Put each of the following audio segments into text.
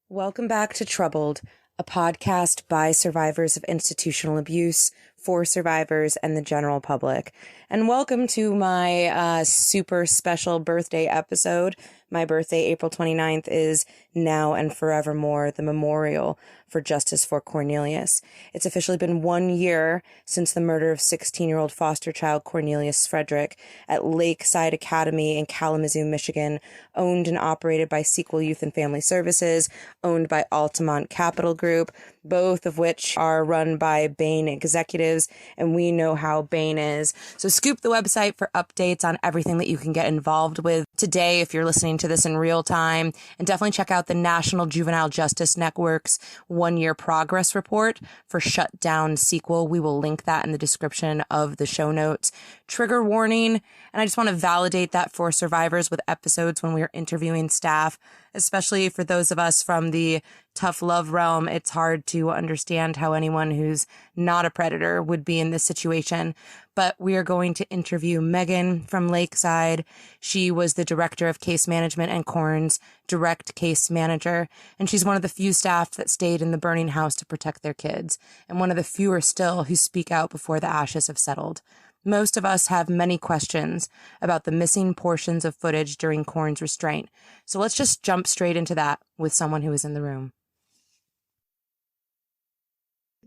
Welcome back to Troubled, a podcast by survivors of institutional abuse, for survivors and the general public. And welcome to my super special birthday episode. My birthday, April 29th, is now and forevermore the memorial for Justice for Cornelius. It's officially been 1 year since the murder of 16-year-old foster child Cornelius Frederick at Lakeside Academy in Kalamazoo, Michigan, owned and operated by Sequel Youth and Family Services, owned by Altamont Capital Group, both of which are run by Bain executives, and we know how Bain is. So scoop the website for updates on everything that you can get involved with today if you're listening to this in real time, and definitely check out the National Juvenile Justice Network's 1-year progress report for Shut Down Sequel. We will link that in the description of the show notes. Trigger warning, and I just want to validate that for survivors with episodes when we are interviewing staff, especially for those of us from the tough love realm. It's hard to understand how anyone who's not a predator would be in this situation. But we are going to interview Meghan from Lakeside. She was the director of case management and Corn's direct case manager, and she's one of the few staff that stayed in the burning house to protect their kids, and one of the fewer still who speak out before the ashes have settled. Most of us have many questions about the missing portions of footage during Corn's restraint, so let's just jump straight into that with someone who is in the room.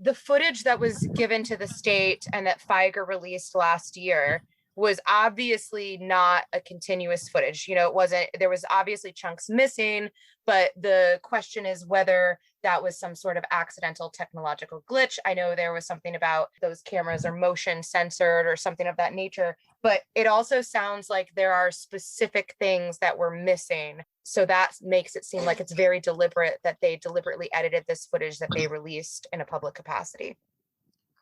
The footage that was given to the state and that Feiger released last year was obviously not a continuous footage. There was obviously chunks missing, but the question is whether that was some sort of accidental technological glitch. I know there was something about those cameras are motion censored or something of that nature, but it also sounds like there are specific things that were missing. So that makes it seem like it's very deliberate that they deliberately edited this footage that they released in a public capacity.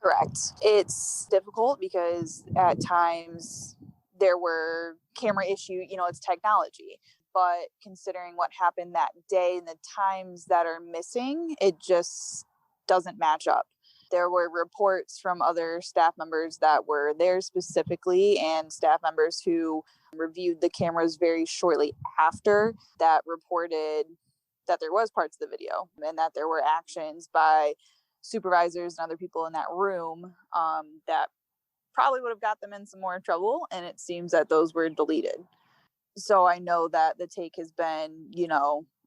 Correct. It's difficult because at times there were camera issue, it's technology. But considering what happened that day and the times that are missing, it just doesn't match up. There were reports from other staff members that were there specifically, and staff members who reviewed the cameras very shortly after that reported that there was parts of the video and that there were actions by supervisors and other people in that room that probably would have got them in some more trouble, and it seems that those were deleted. So I know that the take has been,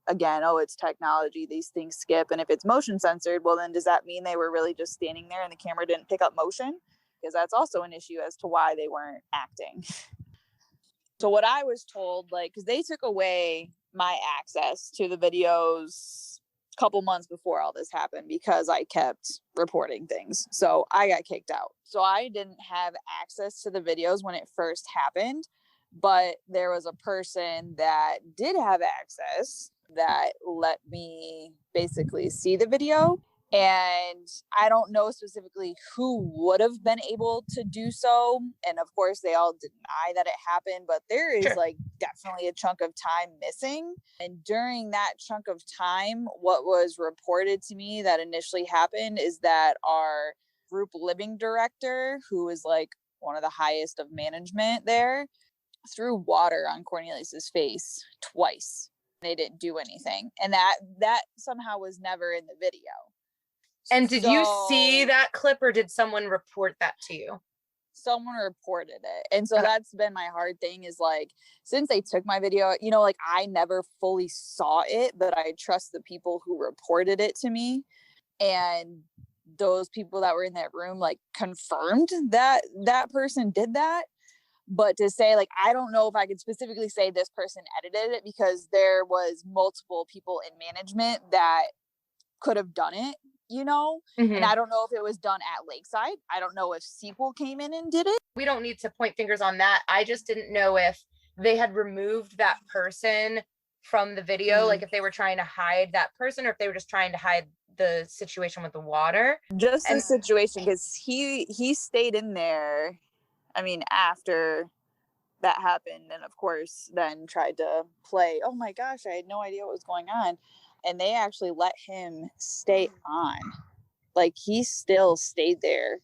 again, it's technology, these things skip, and if it's motion censored, well then does that mean they were really just standing there and the camera didn't pick up motion? Because that's also an issue as to why they weren't acting. So what I was told, because they took away my access to the videos a couple months before all this happened because I kept reporting things. So I got kicked out. So I didn't have access to the videos when it first happened, but there was a person that did have access that let me basically see the video. And I don't know specifically who would have been able to do so. And of course, they all deny that it happened, but there is definitely a chunk of time missing. And during that chunk of time, what was reported to me that initially happened is that our group living director, who is one of the highest of management there, threw water on Cornelius's face twice. They didn't do anything. And that somehow was never in the video. And did you see that clip, or did someone report that to you? Someone reported it. And so that's been my hard thing is since they took my video, I never fully saw it, but I trust the people who reported it to me. And those people that were in that room confirmed that that person did that. But to say I don't know if I could specifically say this person edited it, because there was multiple people in management that could have done it. Mm-hmm. And I don't know if it was done at Lakeside. I don't know if Sequel came in and did it. We don't need to point fingers on that. I just didn't know if they had removed that person from the video, if they were trying to hide that person, or if they were just trying to hide the situation with the water. Just the situation, because he stayed in there, after that happened, and of course then tried to play, oh my gosh, I had no idea what was going on. And they actually let him stay on. He still stayed there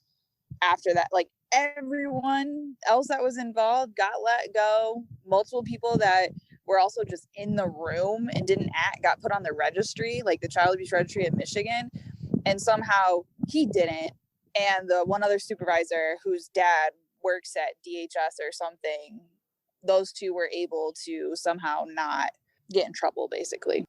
after that. Everyone else that was involved got let go. Multiple people that were also just in the room and didn't act, got put on the registry, like the child abuse registry of Michigan. And somehow he didn't. And the one other supervisor whose dad works at DHS or something, those two were able to somehow not get in trouble, basically.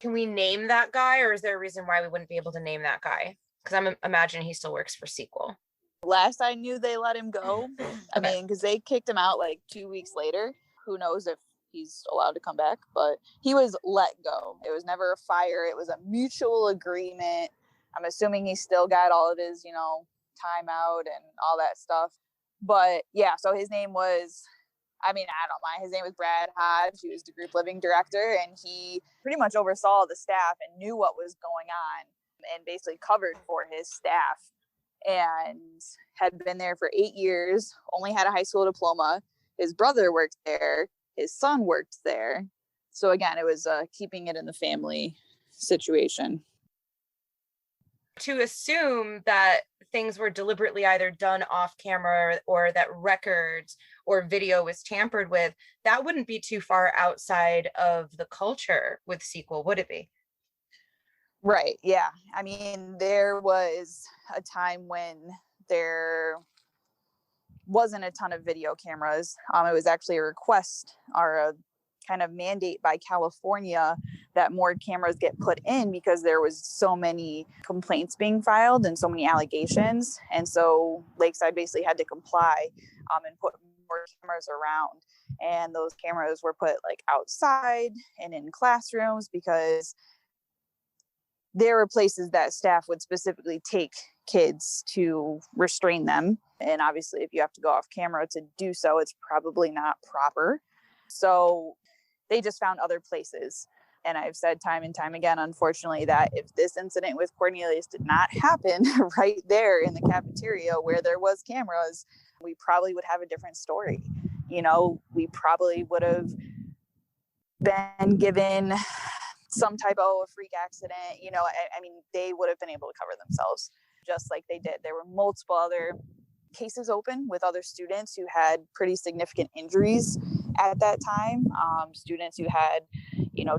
Can we name that guy, or is there a reason why we wouldn't be able to name that guy? Because I'm imagining he still works for Sequel. Last I knew, they let him go. I Okay. mean, because they kicked him out like 2 weeks later. Who knows if he's allowed to come back, but he was let go. It was never a fire. It was a mutual agreement. I'm assuming he still got all of his, time out and all that stuff. But yeah, so his name was, I don't mind. His name was Brad Hodge. He was the group living director, and he pretty much oversaw the staff and knew what was going on and basically covered for his staff, and had been there for 8 years, only had a high school diploma. His brother worked there. His son worked there. So again, it was keeping it in the family situation. To assume that things were deliberately either done off camera or that records or video was tampered with, that wouldn't be too far outside of the culture with Sequel, would it be? Right. Yeah. I mean, there was a time when there wasn't a ton of video cameras. It was actually a request or a kind of mandate by California that more cameras get put in because there was so many complaints being filed and so many allegations. And so Lakeside basically had to comply and put more cameras around. And those cameras were put like outside and in classrooms because there were places that staff would specifically take kids to restrain them. And obviously, if you have to go off camera to do so, it's probably not proper. So they just found other places. And I've said time and time again, unfortunately, that if this incident with Cornelius did not happen right there in the cafeteria where there was cameras, we probably would have a different story. We probably would have been given some type of freak accident. They would have been able to cover themselves just like they did. There were multiple other cases open with other students who had pretty significant injuries at that time. Students who had,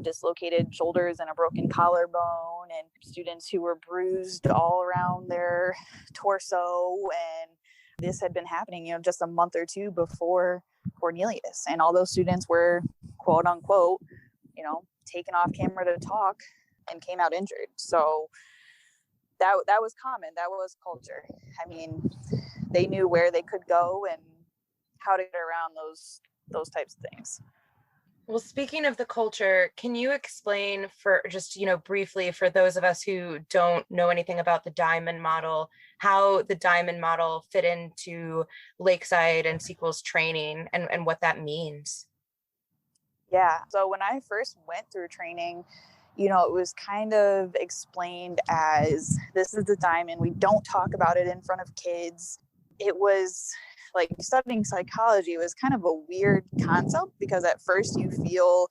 dislocated shoulders and a broken collarbone, and students who were bruised all around their torso. And this had been happening, just a month or two before Cornelius. And all those students were, quote unquote, taken off camera to talk and came out injured. So that was common. That was culture. I mean, they knew where they could go and how to get around those types of things. Well, speaking of the culture, can you explain for just, briefly for those of us who don't know anything about the diamond model, how the diamond model fit into Lakeside and Sequel's training and what that means? Yeah. So when I first went through training, it was kind of explained as this is the diamond. We don't talk about it in front of kids. It was like studying psychology was kind of a weird concept because at first you feel,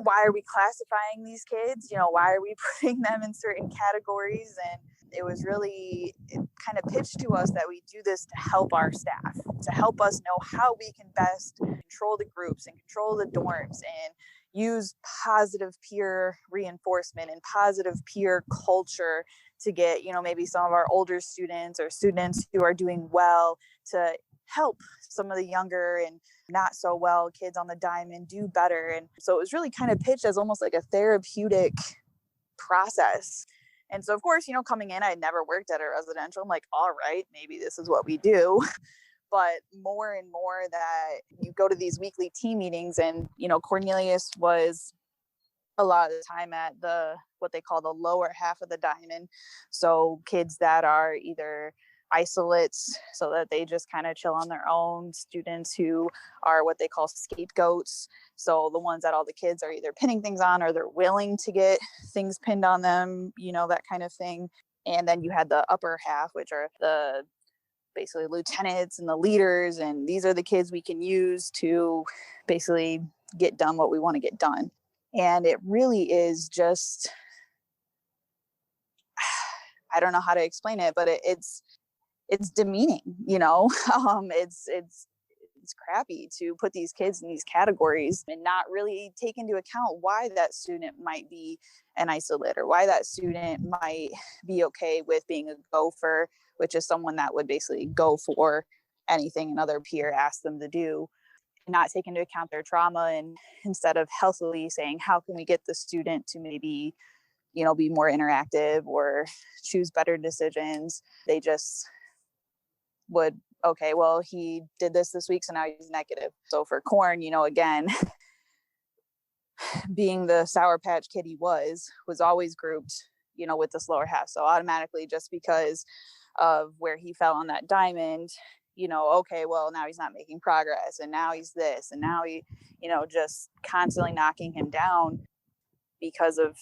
why are we classifying these kids? Why are we putting them in certain categories? And it was really kind of pitched to us that we do this to help our staff, to help us know how we can best control the groups and control the dorms and use positive peer reinforcement and positive peer culture to get, maybe some of our older students or students who are doing well to help some of the younger and not so well kids on the diamond do better. And so it was really kind of pitched as almost like a therapeutic process. And so, of course, coming in, I had never worked at a residential. I'm like, all right, maybe this is what we do. But more and more that you go to these weekly team meetings and, Cornelius was a lot of the time at what they call the lower half of the diamond. So kids that are either isolates, so that they just kind of chill on their own, students who are what they call scapegoats. So the ones that all the kids are either pinning things on or they're willing to get things pinned on them, that kind of thing. And then you had the upper half, which are the basically lieutenants and the leaders. And these are the kids we can use to basically get done what we want to get done. And it really is just, I don't know how to explain it, but it's demeaning, it's it's crappy to put these kids in these categories and not really take into account why that student might be an isolate or why that student might be okay with being a gopher, which is someone that would basically go for anything another peer asks them to do, and not take into account their trauma. And instead of healthily saying, how can we get the student to maybe, be more interactive or choose better decisions, they just would, okay, well, he did this week, so now he's negative. So for Corn, again, being the Sour Patch Kid he was always grouped, with the slower half. So automatically, just because of where he fell on that diamond, okay, well, now he's not making progress, and now he's this, and now he, just constantly knocking him down because of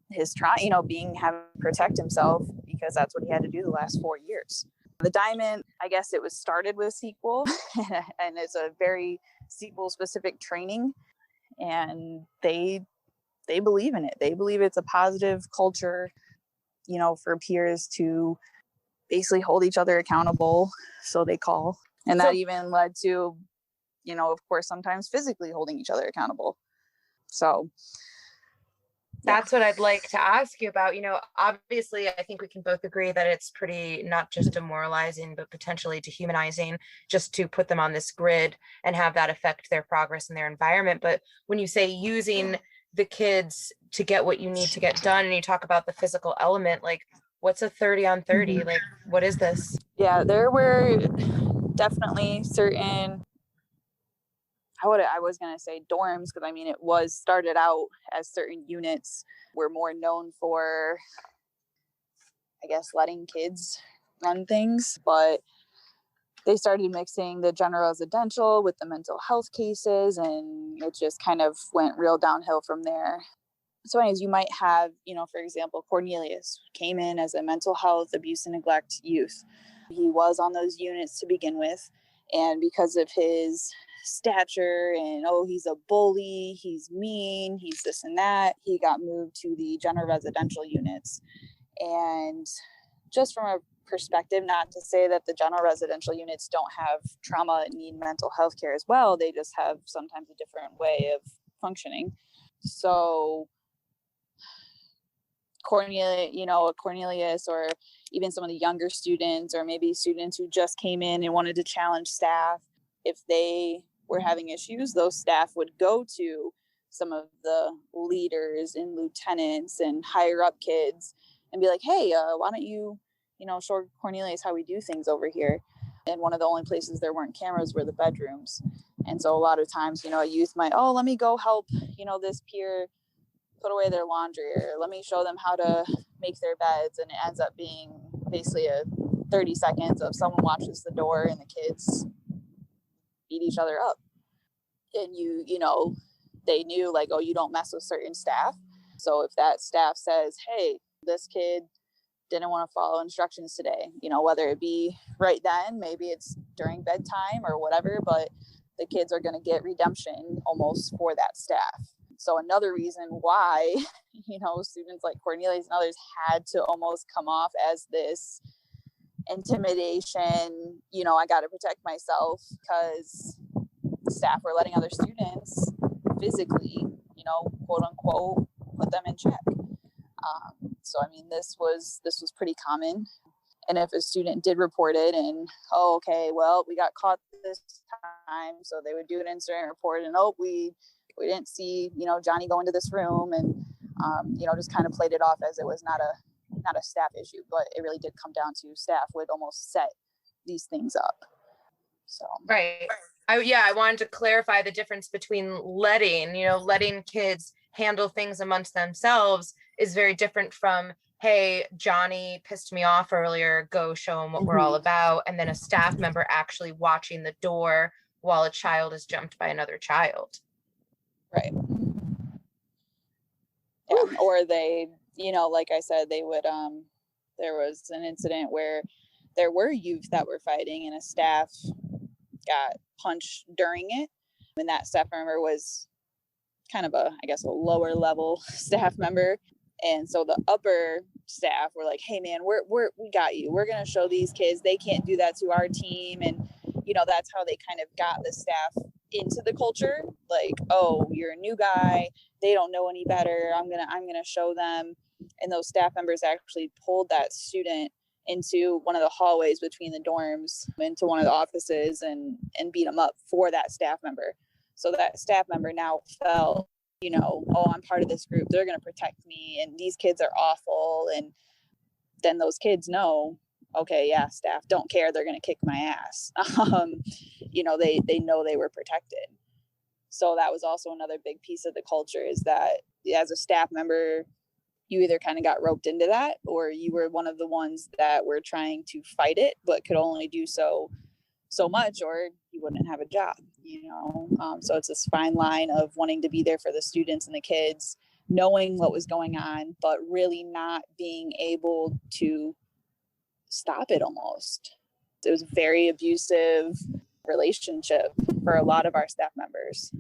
his having to protect himself, because that's what he had to do the last 4 years. The diamond, I guess it was started with sequel and it's a very sequel specific training, and they believe in it. They believe it's a positive culture, for peers to basically hold each other accountable. So they call, and that even led to, of course, sometimes physically holding each other accountable. So that's what I'd like to ask you about. Obviously, I think we can both agree that it's pretty not just demoralizing, but potentially dehumanizing just to put them on this grid and have that affect their progress in their environment. But when you say using the kids to get what you need to get done, and you talk about the physical element, like what's a 30 on 30? Like, what is this? Yeah, there were definitely certain, I was going to say dorms, because it was started out as certain units were more known for, I guess, letting kids run things, but they started mixing the general residential with the mental health cases, and it just kind of went real downhill from there. So anyways, you might have, for example, Cornelius came in as a mental health, abuse and neglect youth. He was on those units to begin with, and because of his stature and, he's a bully, he's mean, he's this and that, he got moved to the general residential units. And just from a perspective, not to say that the general residential units don't have trauma and need mental health care as well, they just have sometimes a different way of functioning. So Cornelius, or even some of the younger students, or maybe students who just came in and wanted to challenge staff, if they were having issues, those staff would go to some of the leaders and lieutenants and higher up kids and be like, hey, why don't you, show Cornelius how we do things over here. And one of the only places there weren't cameras were the bedrooms. And so a lot of times, a youth might, let me go help, this peer put away their laundry, or let me show them how to make their beds. And it ends up being basically a 30 seconds of someone watches the door and the kids beat each other up. And they knew, like, you don't mess with certain staff. So if that staff says, hey, this kid didn't want to follow instructions today, whether it be right then, maybe it's during bedtime or whatever, but the kids are going to get redemption almost for that staff. So another reason why, students like Cornelius and others had to almost come off as this intimidation, I got to protect myself, because staff were letting other students physically, quote unquote, put them in check. So, this was pretty common. And if a student did report it and, okay, well, we got caught this time, so they would do an incident report, and, we didn't see, Johnny go into this room, and, just kind of played it off as it was not a staff issue, but it really did come down to staff would almost set these things up. So. Right. I wanted to clarify the difference between letting kids handle things amongst themselves is very different from, hey, Johnny pissed me off earlier, go show him what we're all about. And then a staff member actually watching the door while a child is jumped by another child. Right. Yeah. Or they, like I said, they would, there was an incident where there were youth that were fighting and a staff got punched during it. And that staff member was kind of a lower level staff member. And so the upper staff were like, hey man, we got you. We're going to show these kids they can't do that to our team. And, that's how they kind of got the staff into the culture. Like, oh, you're a new guy, they don't know any better, I'm gonna show them. And those staff members actually pulled that student into one of the hallways between the dorms, into one of the offices, and beat them up for that staff member. So that staff member now felt, oh, I'm part of this group, they're going to protect me, and these kids are awful. And then those kids know, okay, yeah, staff don't care, they're going to kick my ass. They know they were protected. So that was also another big piece of the culture, is that as a staff member, you either kind of got roped into that, or you were one of the ones that were trying to fight it, but could only do so much, or you wouldn't have a job, so it's this fine line of wanting to be there for the students and the kids, knowing what was going on, but really not being able to stop it. Almost, it was a very abusive relationship for a lot of our staff members.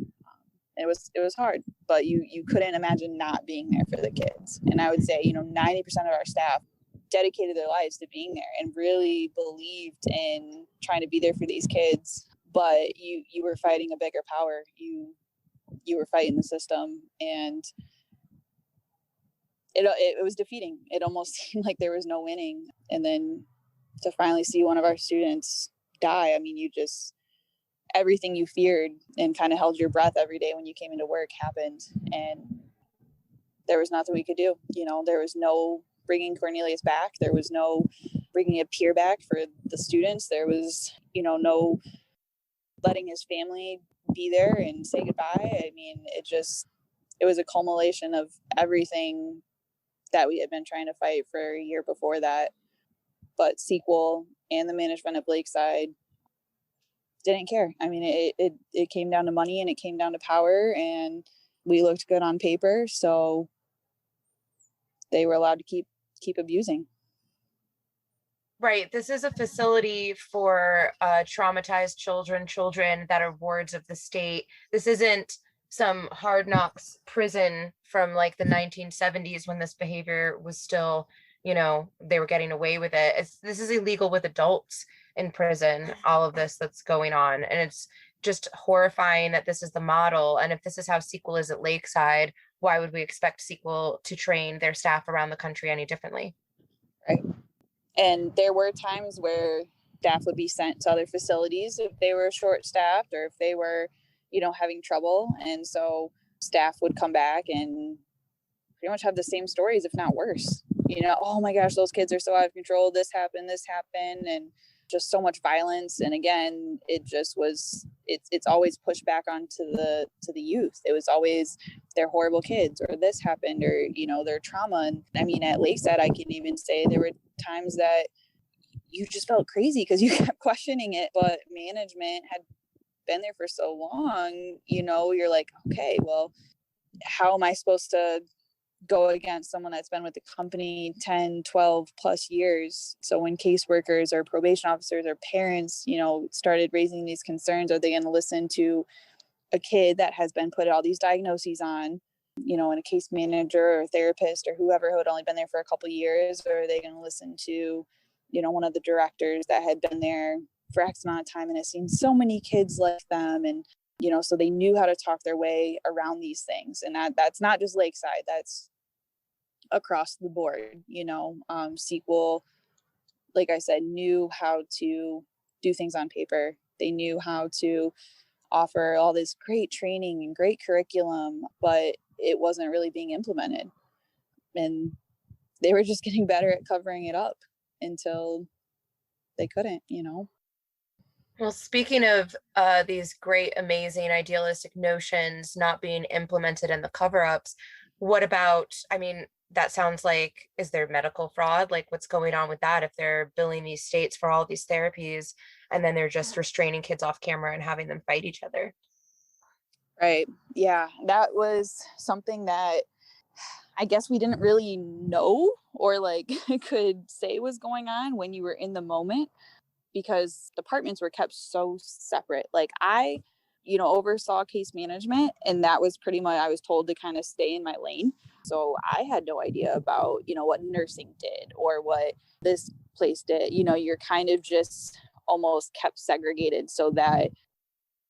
It was hard, but you couldn't imagine not being there for the kids. And I would say, 90% of our staff dedicated their lives to being there and really believed in trying to be there for these kids. But you were fighting a bigger power. You were fighting the system, and it was defeating. It almost seemed like there was no winning. And then to finally see one of our students die, I mean, everything you feared and kind of held your breath every day when you came into work happened, and there was nothing we could do. There was no bringing Cornelius back. There was no bringing a peer back for the students. There was, no letting his family be there and say goodbye. I mean, it was a culmination of everything that we had been trying to fight for a year before that. But Sequel and the management of Lakeside didn't care. I mean, it came down to money, and it came down to power, and we looked good on paper, so they were allowed to keep abusing. Right. This is a facility for traumatized children that are wards of the state. This isn't some hard knocks prison from like the 1970s when this behavior was still, they were getting away with it. This is illegal with adults in prison, all of this that's going on. And it's just horrifying that this is the model. And if this is how Sequel is at Lakeside, why would we expect Sequel to train their staff around the country any differently? Right. And there were times where staff would be sent to other facilities if they were short-staffed, or if they were, having trouble. And so staff would come back and pretty much have the same stories, if not worse. Oh my gosh, those kids are so out of control. This happened, and just so much violence. And again, it's always pushed back onto the youth. It was always, they're horrible kids, or this happened, or their trauma. And I mean, at Lakeside, I can even say there were times that you just felt crazy because you kept questioning it, but management had been there for so long. You're like, okay, well, how am I supposed to go against someone that's been with the company 10, 12 plus years? So when caseworkers or probation officers or parents, started raising these concerns, are they going to listen to a kid that has been put all these diagnoses on, and a case manager or therapist or whoever who had only been there for a couple of years? Or are they going to listen to, one of the directors that had been there for X amount of time and has seen so many kids like them? And so they knew how to talk their way around these things. And that's not just Lakeside, that's across the board. Sequel, like I said, knew how to do things on paper. They knew how to offer all this great training and great curriculum, but it wasn't really being implemented. And they were just getting better at covering it up until they couldn't. Well, speaking of these great, amazing, idealistic notions not being implemented in the cover-ups, what about, I mean, that sounds like, is there medical fraud? Like, what's going on with that if they're billing these states for all these therapies and then they're just restraining kids off camera and having them fight each other? Right. Yeah, that was something that I guess we didn't really know or could say was going on when you were in the moment, because departments were kept so separate. Like I, oversaw case management, and that was pretty much, I was told to kind of stay in my lane. So I had no idea about, what nursing did or what this place did. You're kind of just almost kept segregated so that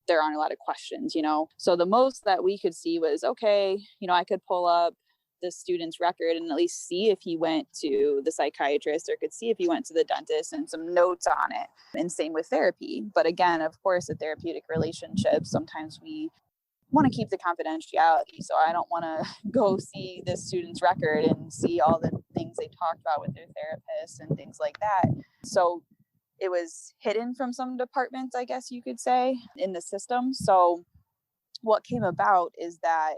there aren't a lot of questions, So the most that we could see was, okay, I could pull up the student's record and at least see if he went to the psychiatrist or could see if he went to the dentist and some notes on it. And same with therapy. But again, of course, a therapeutic relationship, sometimes we want to keep the confidentiality. So I don't want to go see this student's record and see all the things they talked about with their therapist and things like that. So it was hidden from some departments, I guess you could say, in the system. So what came about is that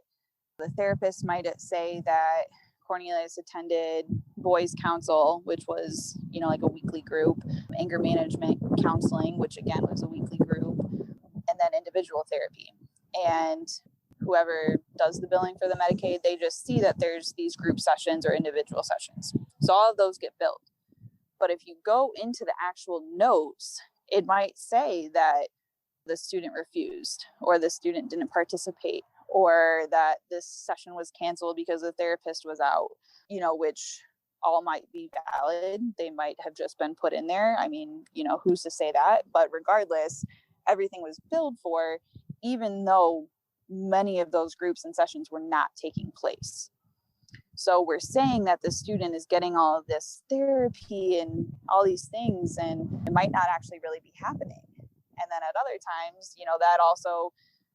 the therapist might say that Cornelius attended boys council, which was, like a weekly group, anger management counseling, which again was a weekly group, and then individual therapy. And whoever does the billing for the Medicaid, they just see that there's these group sessions or individual sessions. So all of those get billed. But if you go into the actual notes, it might say that the student refused or the student didn't participate or that this session was canceled because the therapist was out, which all might be valid. They might have just been put in there. I mean, who's to say that? But regardless, everything was billed for, even though many of those groups and sessions were not taking place. So we're saying that the student is getting all of this therapy and all these things, and it might not actually really be happening. And then at other times, that also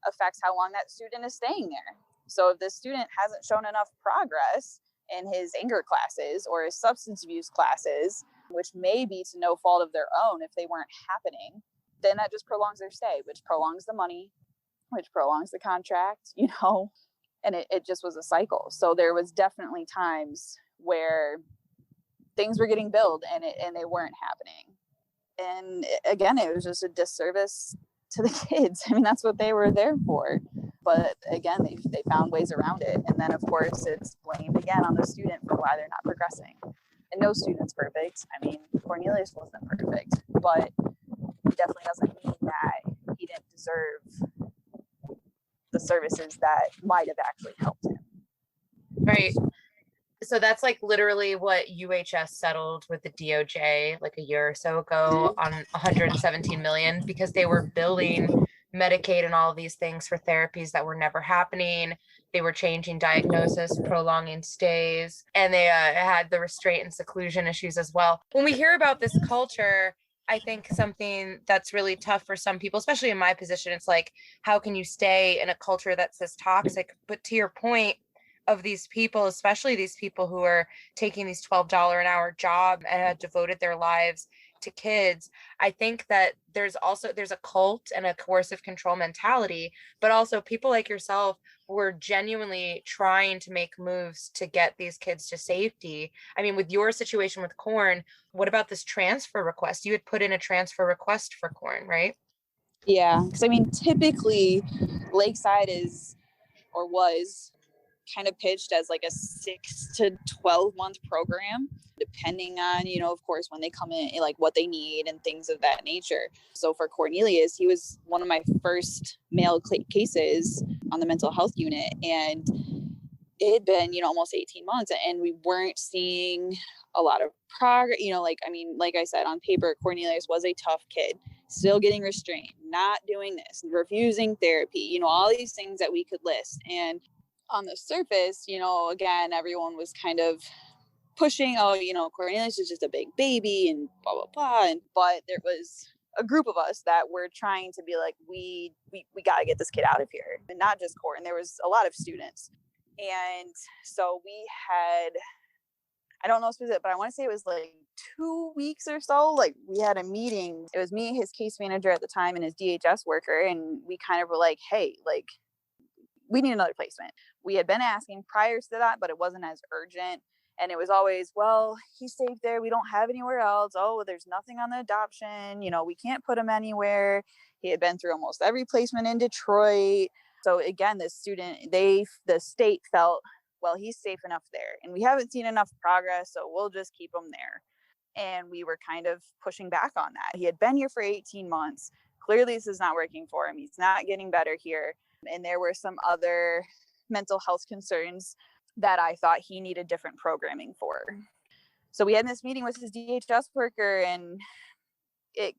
affects how long that student is staying there. So if the student hasn't shown enough progress in his anger classes or his substance abuse classes, which may be to no fault of their own if they weren't happening, then that just prolongs their stay, which prolongs the money, which prolongs the contract, and it just was a cycle. So there was definitely times where things were getting billed and they weren't happening. And again, it was just a disservice to the kids. I mean, that's what they were there for. But again, they found ways around it. And then, of course, it's blamed again on the student for why they're not progressing. And no student's perfect. I mean, Cornelius wasn't perfect, but it definitely doesn't mean that he didn't deserve the services that might have actually helped him. Right. So that's like literally what UHS settled with the DOJ like a year or so ago on 117 million, because they were billing Medicaid and all of these things for therapies that were never happening. They were changing diagnosis, prolonging stays, and they had the restraint and seclusion issues as well. When we hear about this culture, I think something that's really tough for some people, especially in my position, it's like, how can you stay in a culture that's this toxic? But to your point, of these people, especially these people who are taking these $12 an hour job and have devoted their lives to kids, I think that there's a cult and a coercive control mentality, but also people like yourself were genuinely trying to make moves to get these kids to safety. I mean, with your situation with Corn, what about this transfer request? You had put in a transfer request for Corn, right? Yeah, because I mean, typically Lakeside is or was kind of pitched as like a 6 to 12 month program, depending on, of course, when they come in, like what they need and things of that nature. So for Cornelius, he was one of my first male cases on the mental health unit, and it had been, almost 18 months, and we weren't seeing a lot of progress. Like I said, on paper, Cornelius was a tough kid, still getting restrained, not doing this, refusing therapy, all these things that we could list. And on the surface, again, everyone was kind of pushing, Cornelius is just a big baby and blah, blah, blah. But there was a group of us that were trying to be like, we got to get this kid out of here. And not just Corn, there was a lot of students. And so we had, I don't know specific, but I want to say it was like 2 weeks or so. Like we had a meeting. It was me, his case manager at the time, and his DHS worker. And we kind of were like, hey, like, we need another placement. We had been asking prior to that, but it wasn't as urgent. And it was always, well, he's safe there. We don't have anywhere else. Oh, well, there's nothing on the adoption. We can't put him anywhere. He had been through almost every placement in Detroit. So again, the state felt, well, he's safe enough there. And we haven't seen enough progress, so we'll just keep him there. And we were kind of pushing back on that. He had been here for 18 months. Clearly, this is not working for him. He's not getting better here. And there were some other mental health concerns that I thought he needed different programming for. So we had this meeting with his DHS worker, and it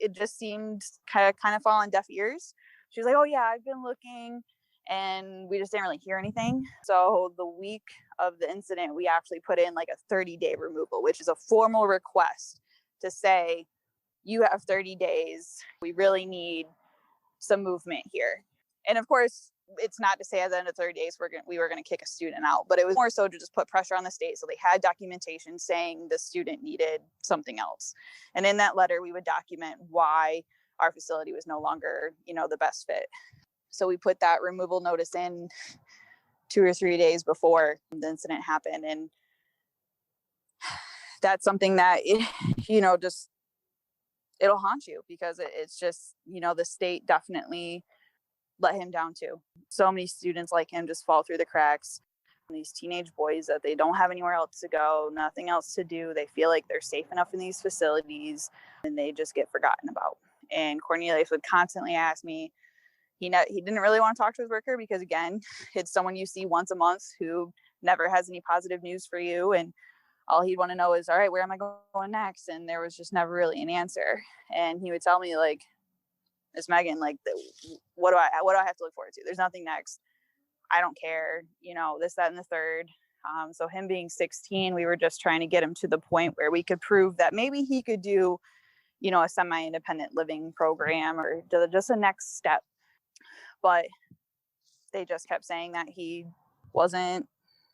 it just seemed kind of fall on deaf ears. She was like, oh yeah, I've been looking, and we just didn't really hear anything. So the week of the incident, we actually put in like a 30-day removal, which is a formal request to say, you have 30 days. We really need some movement here. And of course, it's not to say at the end of 30 days we were going to kick a student out, but it was more so to just put pressure on the state. So they had documentation saying the student needed something else. And in that letter, we would document why our facility was no longer, the best fit. So we put that removal notice in 2 or 3 days before the incident happened. And that's something that, just, it'll haunt you, because it's just, the state definitely let him down too. So many students like him just fall through the cracks. These teenage boys that they don't have anywhere else to go, nothing else to do. They feel like they're safe enough in these facilities, and they just get forgotten about. And Cornelius would constantly ask me, he didn't really want to talk to his worker, because again, it's someone you see once a month who never has any positive news for you. And all he'd want to know is, all right, where am I going next? And there was just never really an answer. And he would tell me, like, Miss Meghan, like, what do I have to look forward to? There's nothing next. I don't care, this, that, and the third. So him being 16, we were just trying to get him to the point where we could prove that maybe he could do, a semi-independent living program, or just a next step. But they just kept saying that he wasn't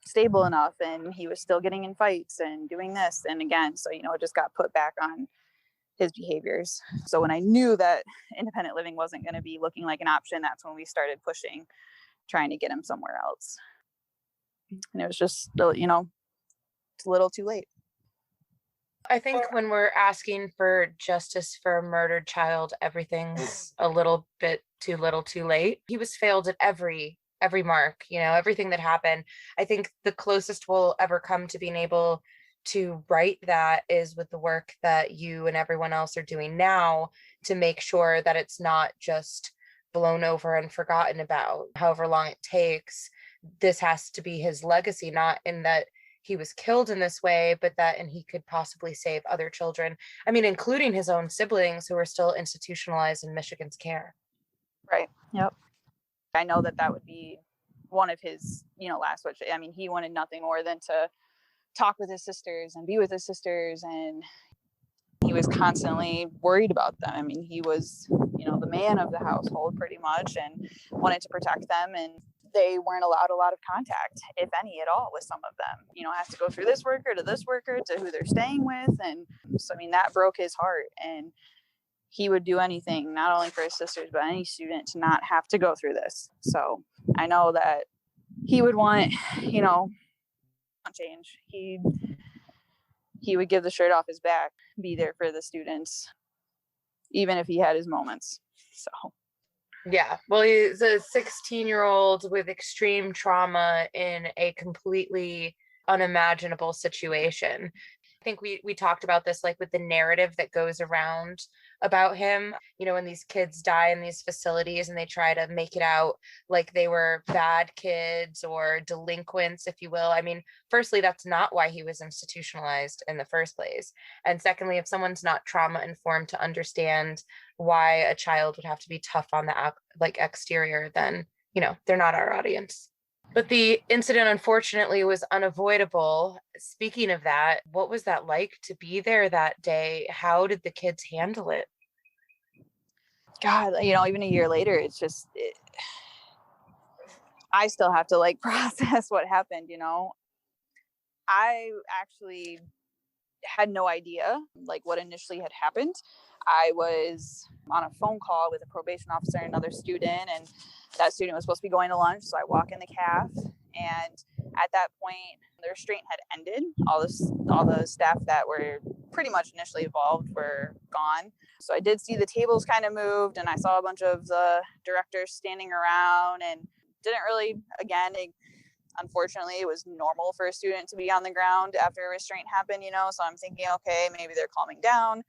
stable enough, and he was still getting in fights and doing this. And again, so, it just got put back on his behaviors. So when I knew that independent living wasn't going to be looking like an option, that's when we started pushing, trying to get him somewhere else. And it was just, it's a little too late. I think when we're asking for justice for a murdered child, everything's a little bit too little too late. He was failed at every mark, everything that happened. I think the closest we'll ever come to being able to right that is with the work that you and everyone else are doing now to make sure that it's not just blown over and forgotten about. However long it takes, this has to be his legacy, not in that he was killed in this way, but that, and he could possibly save other children. I mean, including his own siblings who are still institutionalized in Michigan's care. Right. Yep. I know that would be one of his, last wish. I mean, he wanted nothing more than to talk with his sisters and be with his sisters, and he was constantly worried about them. I mean, he was, the man of the household pretty much, and wanted to protect them, and they weren't allowed a lot of contact, if any at all, with some of them. Have to go through this worker to who they're staying with. And so, I mean, that broke his heart, and he would do anything, not only for his sisters, but any student, to not have to go through this. So I know that he would want, change. He would give the shirt off his back, be there for the students, even if he had his moments. So yeah, well, he's a 16-year-old with extreme trauma in a completely unimaginable situation. I think we talked about this, like with the narrative that goes around about him, when these kids die in these facilities and they try to make it out like they were bad kids or delinquents, if you will. I mean, firstly, that's not why he was institutionalized in the first place. And secondly, if someone's not trauma informed to understand why a child would have to be tough on the exterior, then, they're not our audience. But the incident, unfortunately, was unavoidable. Speaking of that, what was that like to be there that day? How did the kids handle it? God, even a year later, it's just, I still have to process what happened. I actually had no idea what initially had happened. I was on a phone call with a probation officer and another student, and that student was supposed to be going to lunch. So I walk in the caf, and at that point, the restraint had ended. All the staff that were pretty much initially involved were gone. So I did see the tables kind of moved, and I saw a bunch of the directors standing around, and didn't really, unfortunately, it was normal for a student to be on the ground after a restraint happened, so I'm thinking, okay, maybe they're calming down,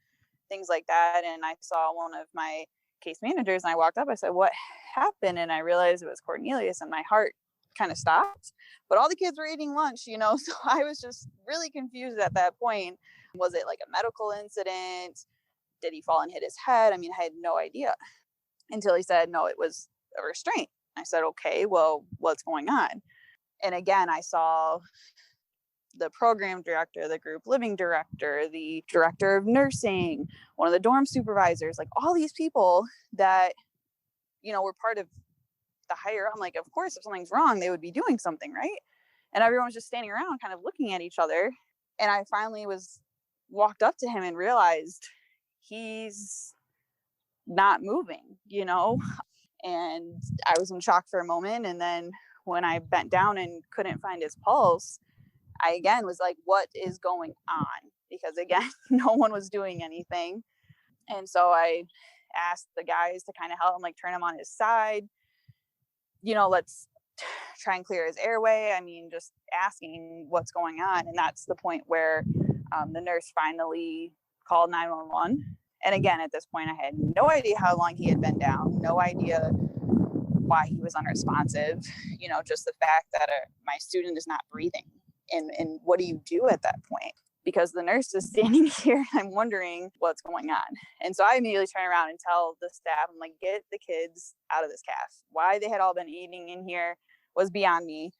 things like that. And I saw one of my case managers, and I walked up, I said, what happened? And I realized it was Cornelius, and my heart kind of stopped. But all the kids were eating lunch, so I was just really confused at that point. Was it like a medical incident? did he fall and hit his head? I mean, I had no idea until he said, no, it was a restraint. I said, okay, well, what's going on? And again, I saw the program director, the group living director, the director of nursing, one of the dorm supervisors, like all these people that, you know, were part of the higher. I'm like, of course, if something's wrong, they would be doing something, right? And everyone was just standing around kind of looking at each other. And I finally walked up to him and realized he's not moving, you know? And I was in shock for a moment. And then when I bent down and couldn't find his pulse, I again was like, what is going on? Because again, no one was doing anything. And so I asked the guys to kind of help him, like turn him on his side, you know, let's try and clear his airway. I mean, just asking what's going on. And that's the point where the nurse finally called 911. And again, at this point, I had no idea how long he had been down, no idea why he was unresponsive, you know, just the fact that my student is not breathing. And what do you do at that point? Because the nurse is standing here and I'm wondering what's going on. And so I immediately turn around and tell the staff, I'm like, get the kids out of this calf. Why they had all been eating in here was beyond me.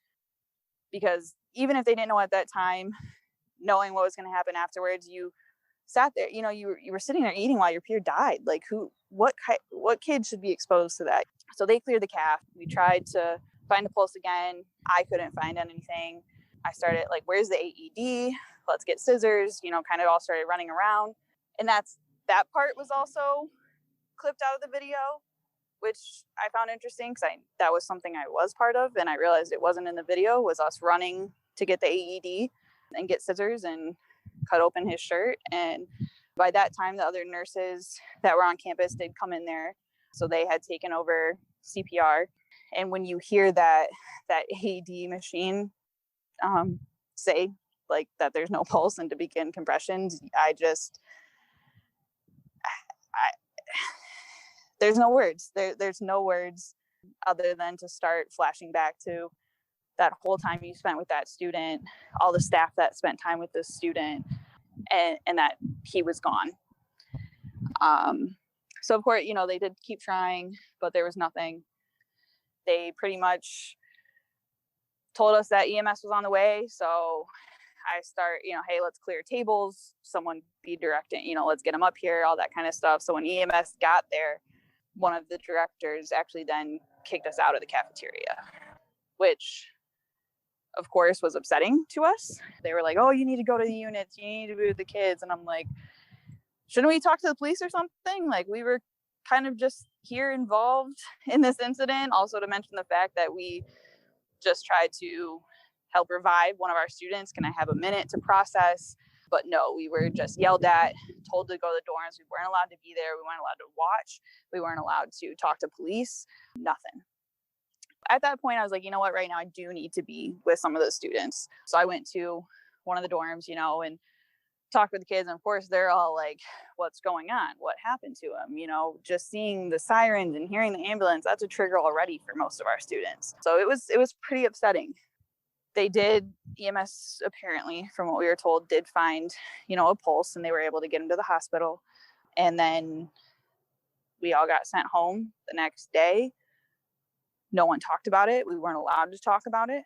Because even if they didn't know at that time, knowing what was going to happen afterwards, you sat there, you know, you were sitting there eating while your peer died. Like what kid should be exposed to that? So they cleared the calf. We tried to find a pulse again. I couldn't find anything. I started like, where's the AED? Let's get scissors, you know, kind of all started running around. And that part was also clipped out of the video, which I found interesting because that was something I was part of. And I realized it wasn't in the video, was us running to get the AED and get scissors and cut open his shirt. And by that time, the other nurses that were on campus did come in there. So they had taken over CPR. And when you hear that AED machine say like that there's no pulse and to begin compressions, there's no words. There's no words other than to start flashing back to that whole time you spent with that student, all the staff that spent time with this student, and that he was gone. So of course, you know, they did keep trying, but there was nothing. They pretty much told us that EMS was on the way. So I start, you know, hey, let's clear tables. Someone be directing, you know, let's get them up here, all that kind of stuff. So when EMS got there, one of the directors actually then kicked us out of the cafeteria, which of course was upsetting to us. They were like, oh, you need to go to the units. You need to be with the kids. And I'm like, shouldn't we talk to the police or something? Like, we were kind of just here involved in this incident. Also to mention the fact that we just tried to help revive one of our students. Can I have a minute to process? But no, we were just yelled at, told to go to the dorms. We weren't allowed to be there. We weren't allowed to watch. We weren't allowed to talk to police, nothing. At that point, I was like, you know what, right now I do need to be with some of those students. So I went to one of the dorms, you know, and talked with the kids. And of course, they're all like, what's going on? What happened to him? You know, just seeing the sirens and hearing the ambulance, that's a trigger already for most of our students. So it was pretty upsetting. They did, EMS apparently, from what we were told, did find, you know, a pulse, and they were able to get him to the hospital. And then we all got sent home the next day. No one talked about it. We weren't allowed to talk about it.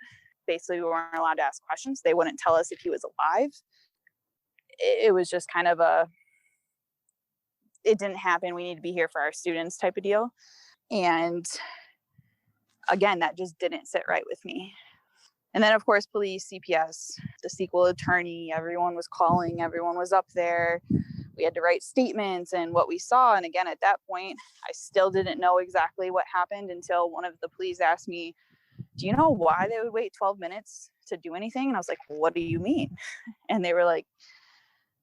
Basically, we weren't allowed to ask questions. They wouldn't tell us if he was alive. It was just kind of it didn't happen. We need to be here for our students type of deal. And again, that just didn't sit right with me. And then, of course, police, CPS, the sequel attorney, everyone was calling, everyone was up there. We had to write statements and what we saw. And again, at that point, I still didn't know exactly what happened until one of the police asked me, do you know why they would wait 12 minutes to do anything? And I was like, what do you mean? And they were like,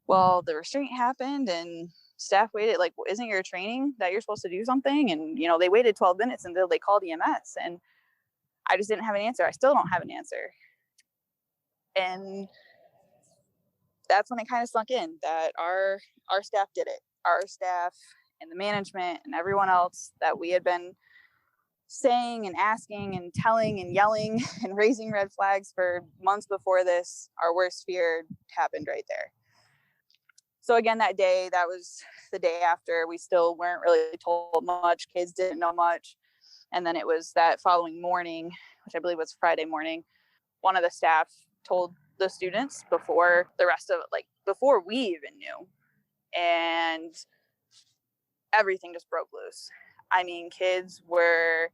well, the restraint happened and staff waited. Like, isn't your training that you're supposed to do something? And, you know, they waited 12 minutes until they called EMS. And I just didn't have an answer. I still don't have an answer. And that's when it kind of sunk in that our staff did it. Our staff and the management and everyone else that we had been saying and asking and telling and yelling and raising red flags for months before this, our worst fear happened right there. So again, that day, that was the day after, we still weren't really told much. Kids didn't know much. And then it was that following morning, which I believe was Friday morning, one of the staff told the students before the rest of it, like before we even knew. And everything just broke loose. I mean, kids were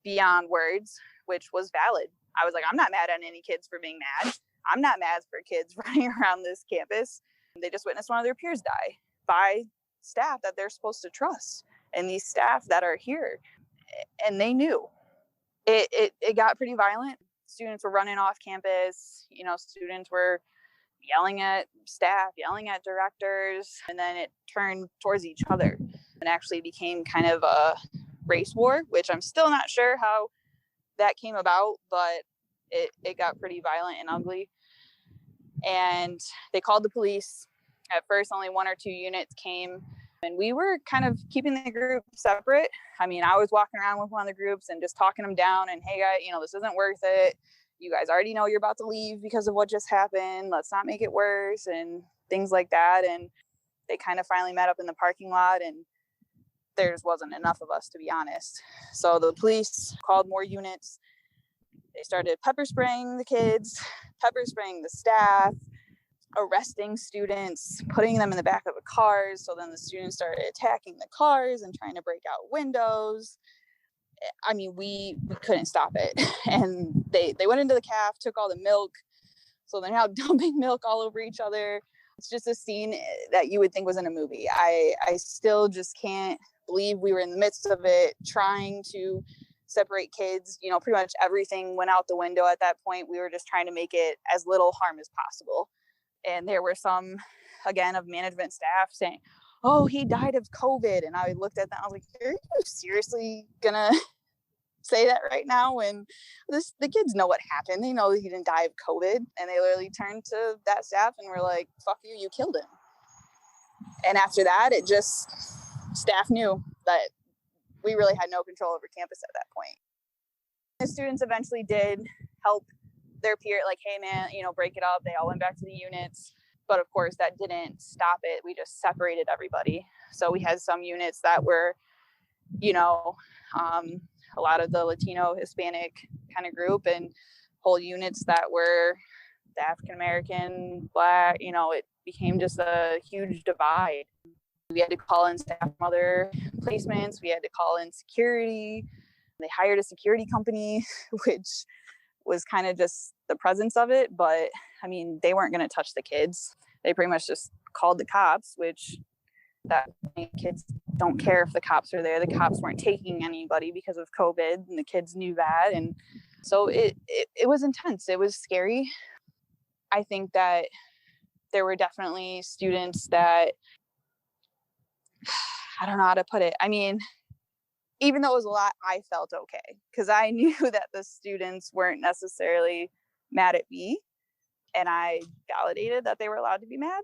beyond words, which was valid. I was like, I'm not mad at any kids for being mad. I'm not mad for kids running around this campus. They just witnessed one of their peers die by staff that they're supposed to trust, and these staff that are here, and they knew. It got pretty violent. Students were running off campus. Students were yelling at staff, yelling at directors, and then it turned towards each other and actually became kind of a race war, which I'm still not sure how that came about, but it got pretty violent and ugly. And they called the police. At first, only 1 or 2 units came, and we were kind of keeping the group separate. I mean, I was walking around with one of the groups and just talking them down and, hey guys, this isn't worth it. You guys already know you're about to leave because of what just happened. Let's not make it worse, and things like that. And they kind of finally met up in the parking lot, and there just wasn't enough of us, to be honest. So the police called more units. They started pepper spraying the kids, pepper spraying the staff, arresting students, putting them in the back of the cars. So then the students started attacking the cars and trying to break out windows. I mean, we couldn't stop it. And they went into the caf, took all the milk. So they're now dumping milk all over each other. It's just a scene that you would think was in a movie. I still just can't believe we were in the midst of it, trying to separate kids. Pretty much everything went out the window at that point. We were just trying to make it as little harm as possible. And there were some, again, of management staff saying, oh, he died of COVID. And I looked at them, I was like, are you seriously gonna say that right now? And the kids know what happened. They know he didn't die of COVID. And they literally turned to that staff and were like, fuck you, you killed him. And after that, staff knew that we really had no control over campus at that point. The students eventually did help their peer, like, hey man, break it up. They all went back to the units. But of course, that didn't stop it. We just separated everybody. So we had some units that were, a lot of the Latino, Hispanic kind of group, and whole units that were the African American, Black. It became just a huge divide. We had to call in staff from other placements. We had to call in security. They hired a security company, which was kind of just the presence of it. But I mean, they weren't going to touch the kids. They pretty much just called the cops, which that kids don't care if the cops are there. The cops weren't taking anybody because of COVID, and the kids knew that. And so it was intense. It was scary. I think that there were definitely students that, I don't know how to put it. I mean, even though it was a lot, I felt okay because I knew that the students weren't necessarily mad at me, and I validated that they were allowed to be mad.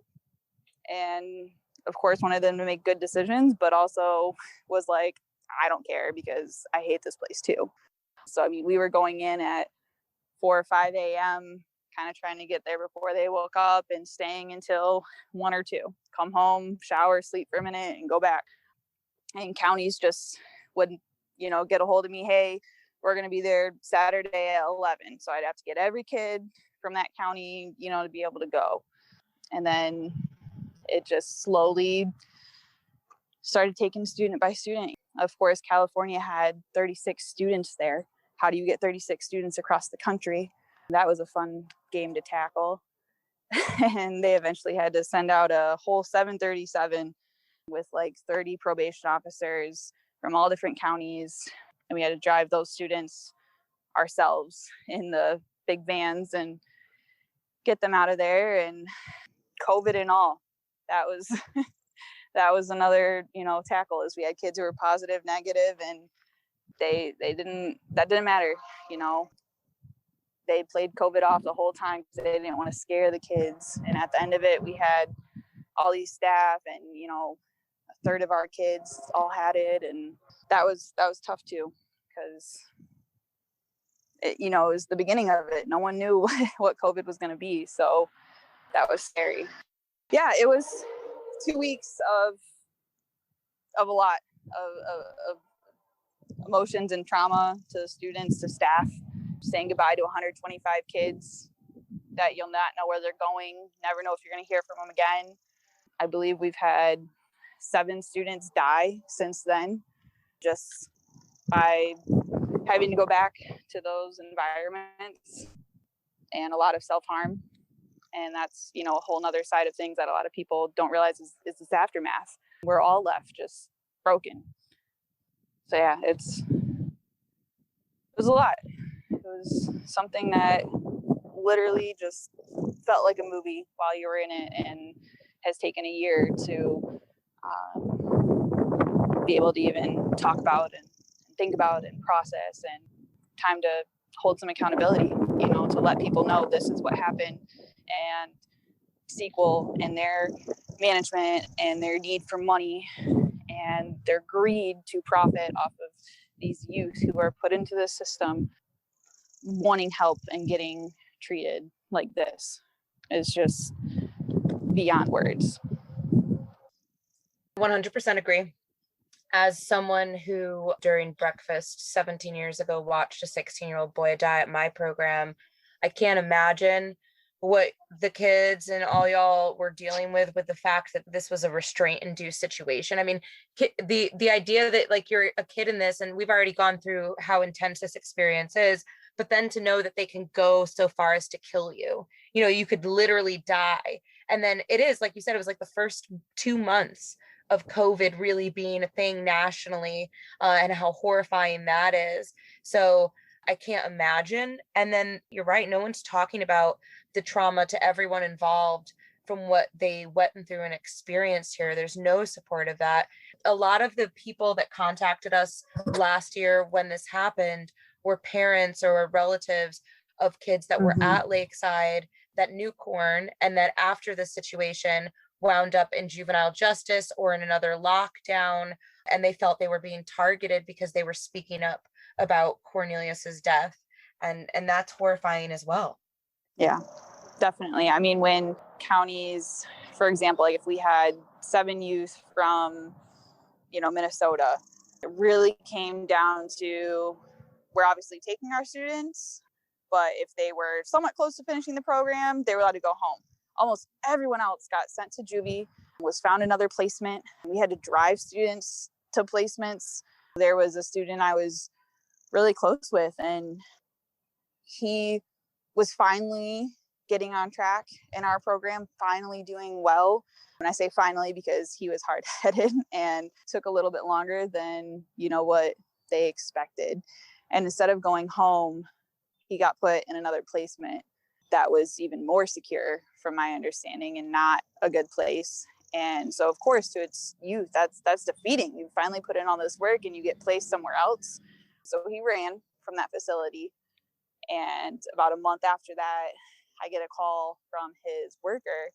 And of course, wanted them to make good decisions, but also was like, I don't care because I hate this place too. So, I mean, we were going in at 4 or 5 a.m., kind of trying to get there before they woke up, and staying until 1 or 2, come home, shower, sleep for a minute, and go back. And counties just would, get a hold of me. Hey, we're going to be there Saturday at 11. So I'd have to get every kid from that county, to be able to go. And then it just slowly started taking student by student. Of course, California had 36 students there. How do you get 36 students across the country? That was a fun game to tackle. And they eventually had to send out a whole 737 with like 30 probation officers from all different counties. And we had to drive those students ourselves in the big vans and get them out of there. And COVID and all, that was another, tackle, is we had kids who were positive, negative, and that didn't matter. They played COVID off the whole time because they didn't want to scare the kids. And at the end of it, we had all these staff, and a third of our kids all had it, and that was tough too, because it was the beginning of it. No one knew what COVID was going to be, so that was scary. Yeah, it was 2 weeks of a lot of emotions and trauma to students, to staff, saying goodbye to 125 kids that you'll not know where they're going, never know if you're going to hear from them again. I believe we've had 7 students die since then, just by having to go back to those environments, and a lot of self-harm. And that's, a whole nother side of things that a lot of people don't realize is this aftermath. We're all left just broken. So yeah, it was a lot. It was something that literally just felt like a movie while you were in it, and has taken a year to be able to even talk about and think about and process, and time to hold some accountability, to let people know this is what happened. And Sequel and their management and their need for money and their greed to profit off of these youth who are put into the system wanting help and getting treated like this is just beyond words. 100% agree. As someone who during breakfast 17 years ago watched a 16-year-old boy die at my program, I can't imagine what the kids and all y'all were dealing with the fact that this was a restraint induced situation. I mean, the idea that like you're a kid in this, and we've already gone through how intense this experience is, but then to know that they can go so far as to kill you, you could literally die. And then it is, like you said, it was like the first 2 months of COVID really being a thing nationally, and how horrifying that is. So I can't imagine. And then you're right, no one's talking about the trauma to everyone involved from what they went through and experienced here. There's no support of that. A lot of the people that contacted us last year when this happened were parents or relatives of kids that were at Lakeside that knew Corn, and that after the situation wound up in juvenile justice or in another lockdown, and they felt they were being targeted because they were speaking up about Cornelius's death, and that's horrifying as well. Yeah, definitely. I mean, when counties, for example, like if we had 7 youth from, Minnesota, it really came down to, we're obviously taking our students, but if they were somewhat close to finishing the program, they were allowed to go home. Almost everyone else got sent to juvie, was found another placement. We had to drive students to placements. There was a student I was really close with, and he was finally getting on track in our program, finally doing well. And I say finally because he was hard-headed and took a little bit longer than, what they expected. And instead of going home, he got put in another placement that was even more secure from my understanding, and not a good place. And so of course, to its youth, that's defeating. You finally put in all this work and you get placed somewhere else. So he ran from that facility. And about a month after that, I get a call from his worker,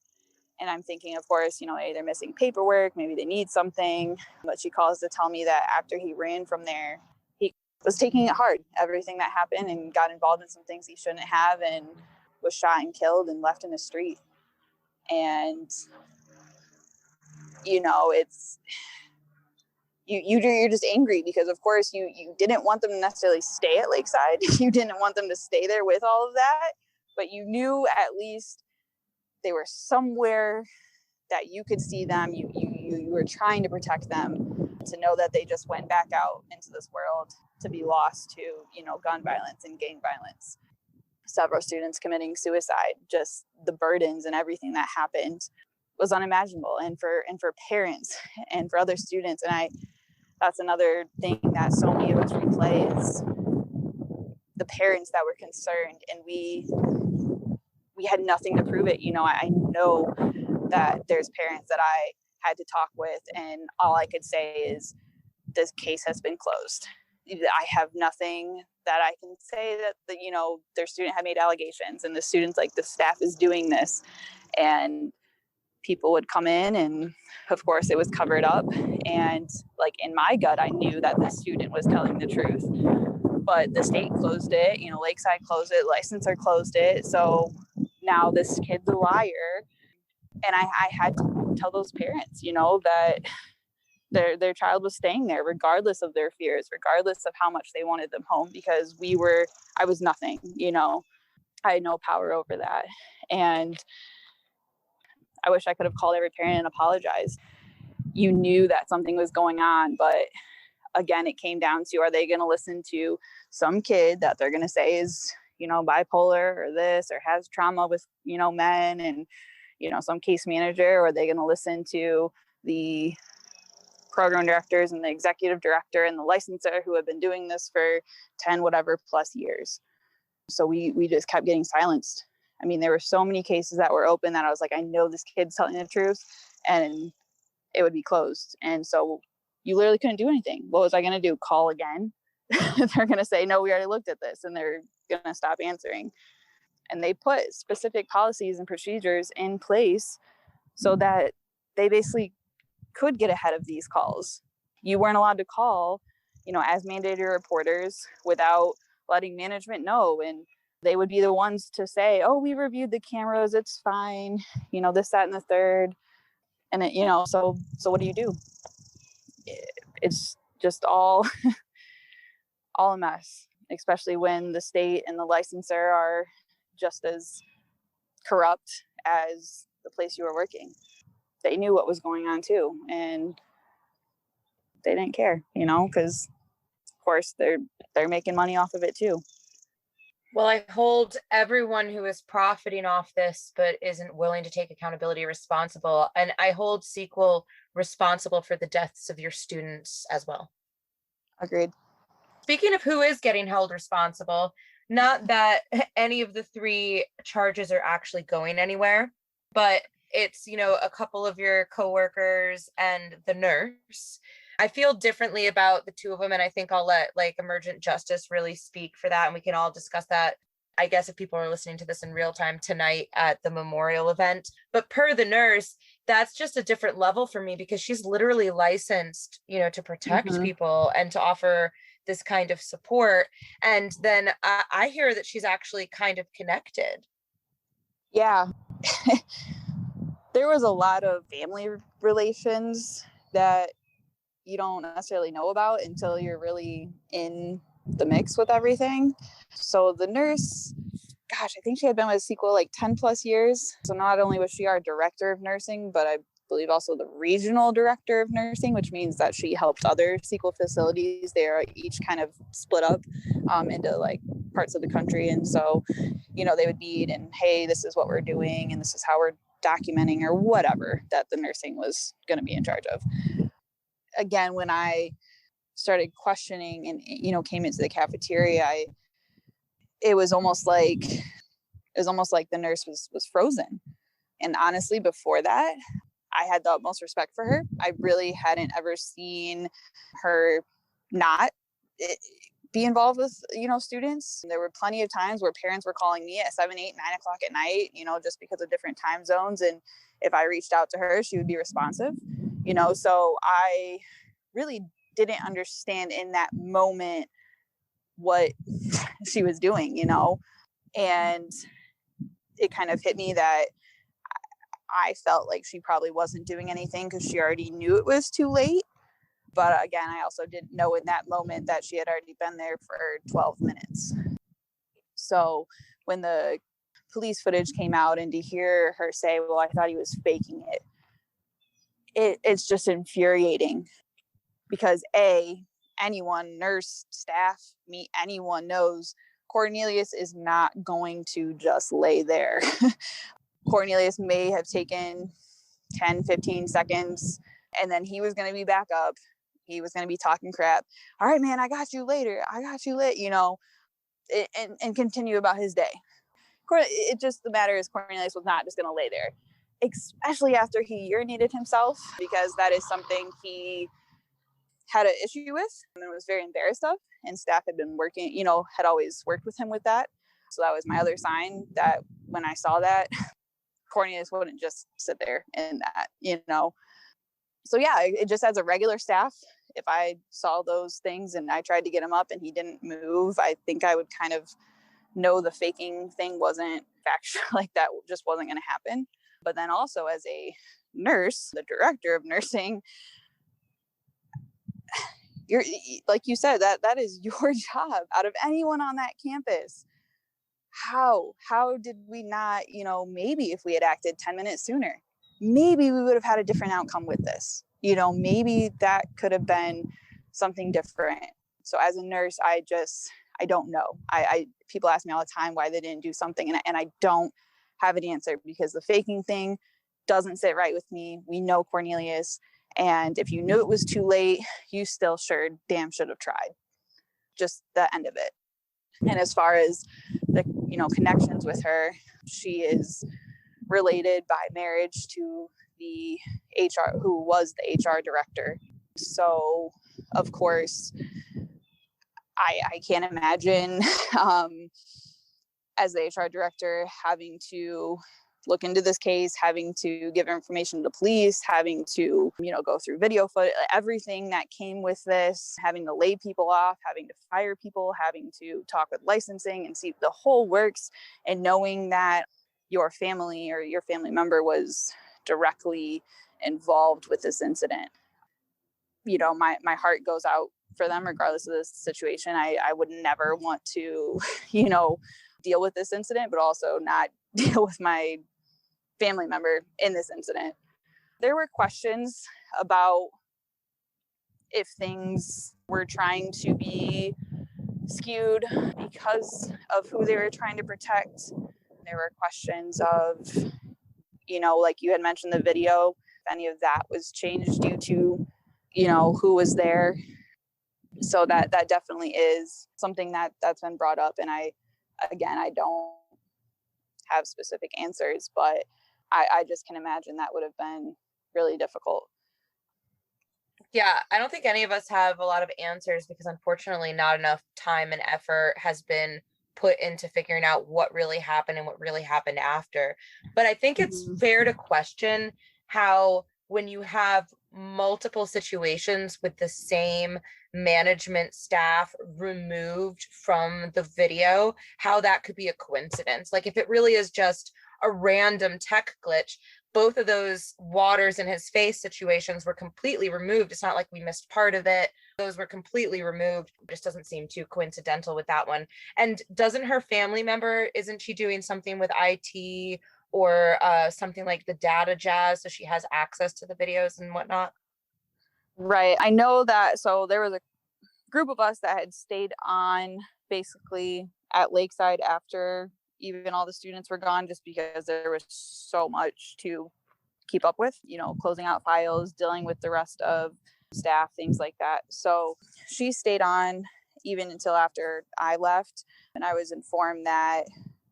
and I'm thinking, of course, hey, they're missing paperwork, maybe they need something. But she calls to tell me that after he ran from there, he was taking it hard, everything that happened, and got involved in some things he shouldn't have, and was shot and killed and left in the street. And it's you're just angry because of course you didn't want them to necessarily stay at Lakeside. You didn't want them to stay there with all of that, but you knew at least they were somewhere that you could see them. You were trying to protect them, to know that they just went back out into this world to be lost to gun violence and gang violence. Several students committing suicide, just the burdens and everything that happened was unimaginable. And for parents and for other students, and that's another thing that so many of us replay, is the parents that were concerned, and we had nothing to prove it. I know that there's parents that I had to talk with, and all I could say is this case has been closed. I have nothing that I can say that their student had made allegations, and the students, like, the staff is doing this, and people would come in, and of course it was covered up. And like in my gut, I knew that the student was telling the truth, but the state closed it. Lakeside closed it, licensor closed it. So now this kid's a liar. And I had to tell those parents, that their child was staying there regardless of their fears, regardless of how much they wanted them home, because I was nothing, I had no power over that. And I wish I could have called every parent and apologized. You knew that something was going on, but again, it came down to, are they going to listen to some kid that they're going to say is, bipolar or this, or has trauma with, men and, some case manager, or are they going to listen to the program directors and the executive director and the licensor who have been doing this for 10 whatever plus years? So we just kept getting silenced. I mean, there were so many cases that were open that I was like, I know this kid's telling the truth, and it would be closed. And so you literally couldn't do anything. What was I going to do? Call again? They're going to say, no, we already looked at this, and they're going to stop answering. And they put specific policies and procedures in place so that they basically could get ahead of these calls. You weren't allowed to call, as mandated reporters without letting management know. And they would be the ones to say, oh, we reviewed the cameras, it's fine, this, that, and the third. And it, so what do you do? It's just all a mess, especially when the state and the licensor are just as corrupt as the place you were working. They knew what was going on too, and they didn't care, because of course they're making money off of it too. Well, I hold everyone who is profiting off this but isn't willing to take accountability responsible. And I hold Sequel responsible for the deaths of your students as well. Agreed. Speaking of who is getting held responsible, not that any of the 3 charges are actually going anywhere, but it's, a couple of your coworkers and the nurse. I feel differently about the 2 of them, and I think I'll let emergent justice really speak for that, and we can all discuss that, I guess, if people are listening to this in real time tonight at the memorial event. But per the nurse, that's just a different level for me, because she's literally licensed, to protect people and to offer this kind of support. And then I hear that she's actually kind of connected. Yeah. There was a lot of family relations that you don't necessarily know about until you're really in the mix with everything. So the nurse, gosh, I think she had been with Sequel 10 plus years. So not only was she our director of nursing, but I believe also the regional director of nursing, which means that she helped other Sequel facilities. They are each kind of split up into parts of the country. And so, they would meet and, hey, this is what we're doing and this is how we're documenting or whatever that the nursing was going to be in charge of. Again, when I started questioning and, came into the cafeteria, it was almost like the nurse was frozen. And honestly, before that, I had the utmost respect for her. I really hadn't ever seen her not be involved with, students. There were plenty of times where parents were calling me at 7, 8, 9 o'clock at night, just because of different time zones. And if I reached out to her, she would be responsive, so I really didn't understand in that moment what she was doing, and it kind of hit me that I felt like she probably wasn't doing anything because she already knew it was too late. But again, I also didn't know in that moment that she had already been there for 12 minutes. So when the police footage came out and to hear her say, well, I thought he was faking it, it's just infuriating because anyone, nurse, staff, me, anyone knows Cornelius is not going to just lay there. Cornelius may have taken 10, 15 seconds, and then he was going to be back up. He was going to be talking crap. All right, man, I got you later. I got you lit, and continue about his day. It just, the matter is Cornelius was not just going to lay there, especially after he urinated himself, because that is something he had an issue with and was very embarrassed of. And staff had been working, had always worked with him with that. So that was my other sign that when I saw that, Cornelius wouldn't just sit there in that, So yeah, it just as a regular staff, if I saw those things and I tried to get him up and he didn't move, I think I would kind of know the faking thing wasn't factual, that just wasn't going to happen. But then also as a nurse, the director of nursing, you're, like you said, that is your job out of anyone on that campus. How did we not, maybe if we had acted 10 minutes sooner, maybe we would have had a different outcome with this. Maybe that could have been something different. So as a nurse, I don't know. People ask me all the time why they didn't do something, and I don't have an answer, because the faking thing doesn't sit right with me. We know Cornelius, and if you knew it was too late, you still damn should have tried. Just the end of it. And as far as the connections with her, she is related by marriage to the HR, who was the HR director. So of course, I can't imagine as the HR director having to look into this case, having to give information to police, having to, go through video footage, everything that came with this, having to lay people off, having to fire people, having to talk with licensing and see the whole works, and knowing that your family or your family member was directly involved with this incident. My heart goes out for them regardless of the situation. I would never want to, deal with this incident, but also not deal with my family member in this incident. There were questions about if things were trying to be skewed because of who they were trying to protect. There were questions of, like you had mentioned the video, if any of that was changed due to, who was there. So that definitely is something that's been brought up. And I don't have specific answers, but I just can imagine that would have been really difficult. Yeah, I don't think any of us have a lot of answers, because unfortunately not enough time and effort has been put into figuring out what really happened and what really happened after. But I think it's fair to question how, when you have multiple situations with the same management staff removed from the video, how that could be a coincidence. Like, if it really is just a random tech glitch, both of those waters in his face situations were completely removed. It's not like we missed part of it. Those were completely removed. It just doesn't seem too coincidental with that one. And doesn't her family member, isn't she doing something with IT or something like the data jazz, so she has access to the videos and whatnot? Right. I know that. So there was a group of us that had stayed on basically at Lakeside after even all the students were gone, just because there was so much to keep up with, closing out files, dealing with the rest of staff, things like that. So she stayed on even until after I left. And I was informed that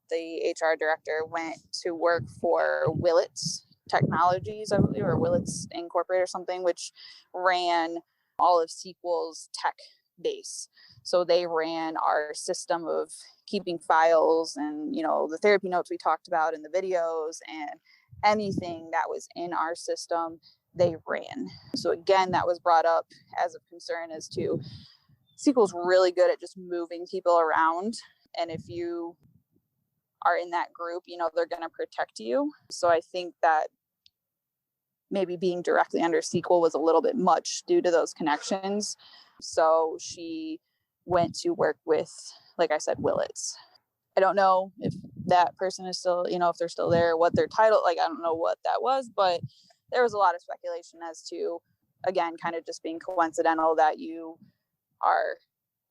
the HR director went to work for Willits Technologies, I believe, or Willits Incorporated or something, which ran all of Sequel's tech base. So they ran our system of keeping files and, the therapy notes we talked about in the videos, and anything that was in our system, they ran. So again, that was brought up as a concern as to Sequel's really good at just moving people around. And if you are in that group, they're going to protect you. So I think that maybe being directly under Sequel was a little bit much due to those connections. So she went to work with, like I said, Willits. I don't know if that person is still, if they're still there, what their title, I don't know what that was, but there was a lot of speculation as to, again, kind of just being coincidental that you are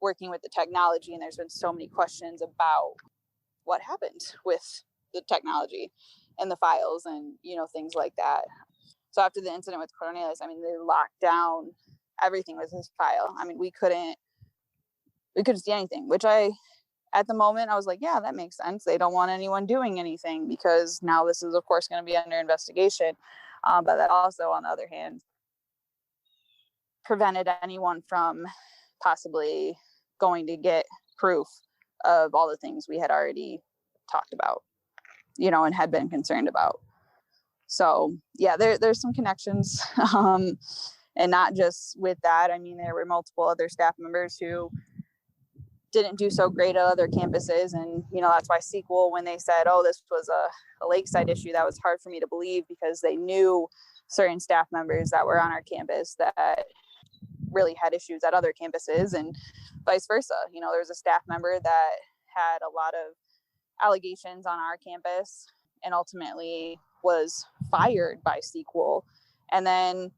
working with the technology. And there's been so many questions about what happened with the technology and the files and, things like that. So after the incident with Cornelius, they locked down everything with his file. We couldn't see anything, which at the moment I was like, yeah, that makes sense. They don't want anyone doing anything, because now this is of course going to be under investigation. But that also, on the other hand, prevented anyone from possibly going to get proof of all the things we had already talked about, and had been concerned about. So yeah, there's some connections. And not just with that. There were multiple other staff members who didn't do so great at other campuses. And, that's why Sequel, when they said, oh, this was a Lakeside issue, that was hard for me to believe, because they knew certain staff members that were on our campus that really had issues at other campuses, and vice versa. There was a staff member that had a lot of allegations on our campus and ultimately was fired by Sequel, and then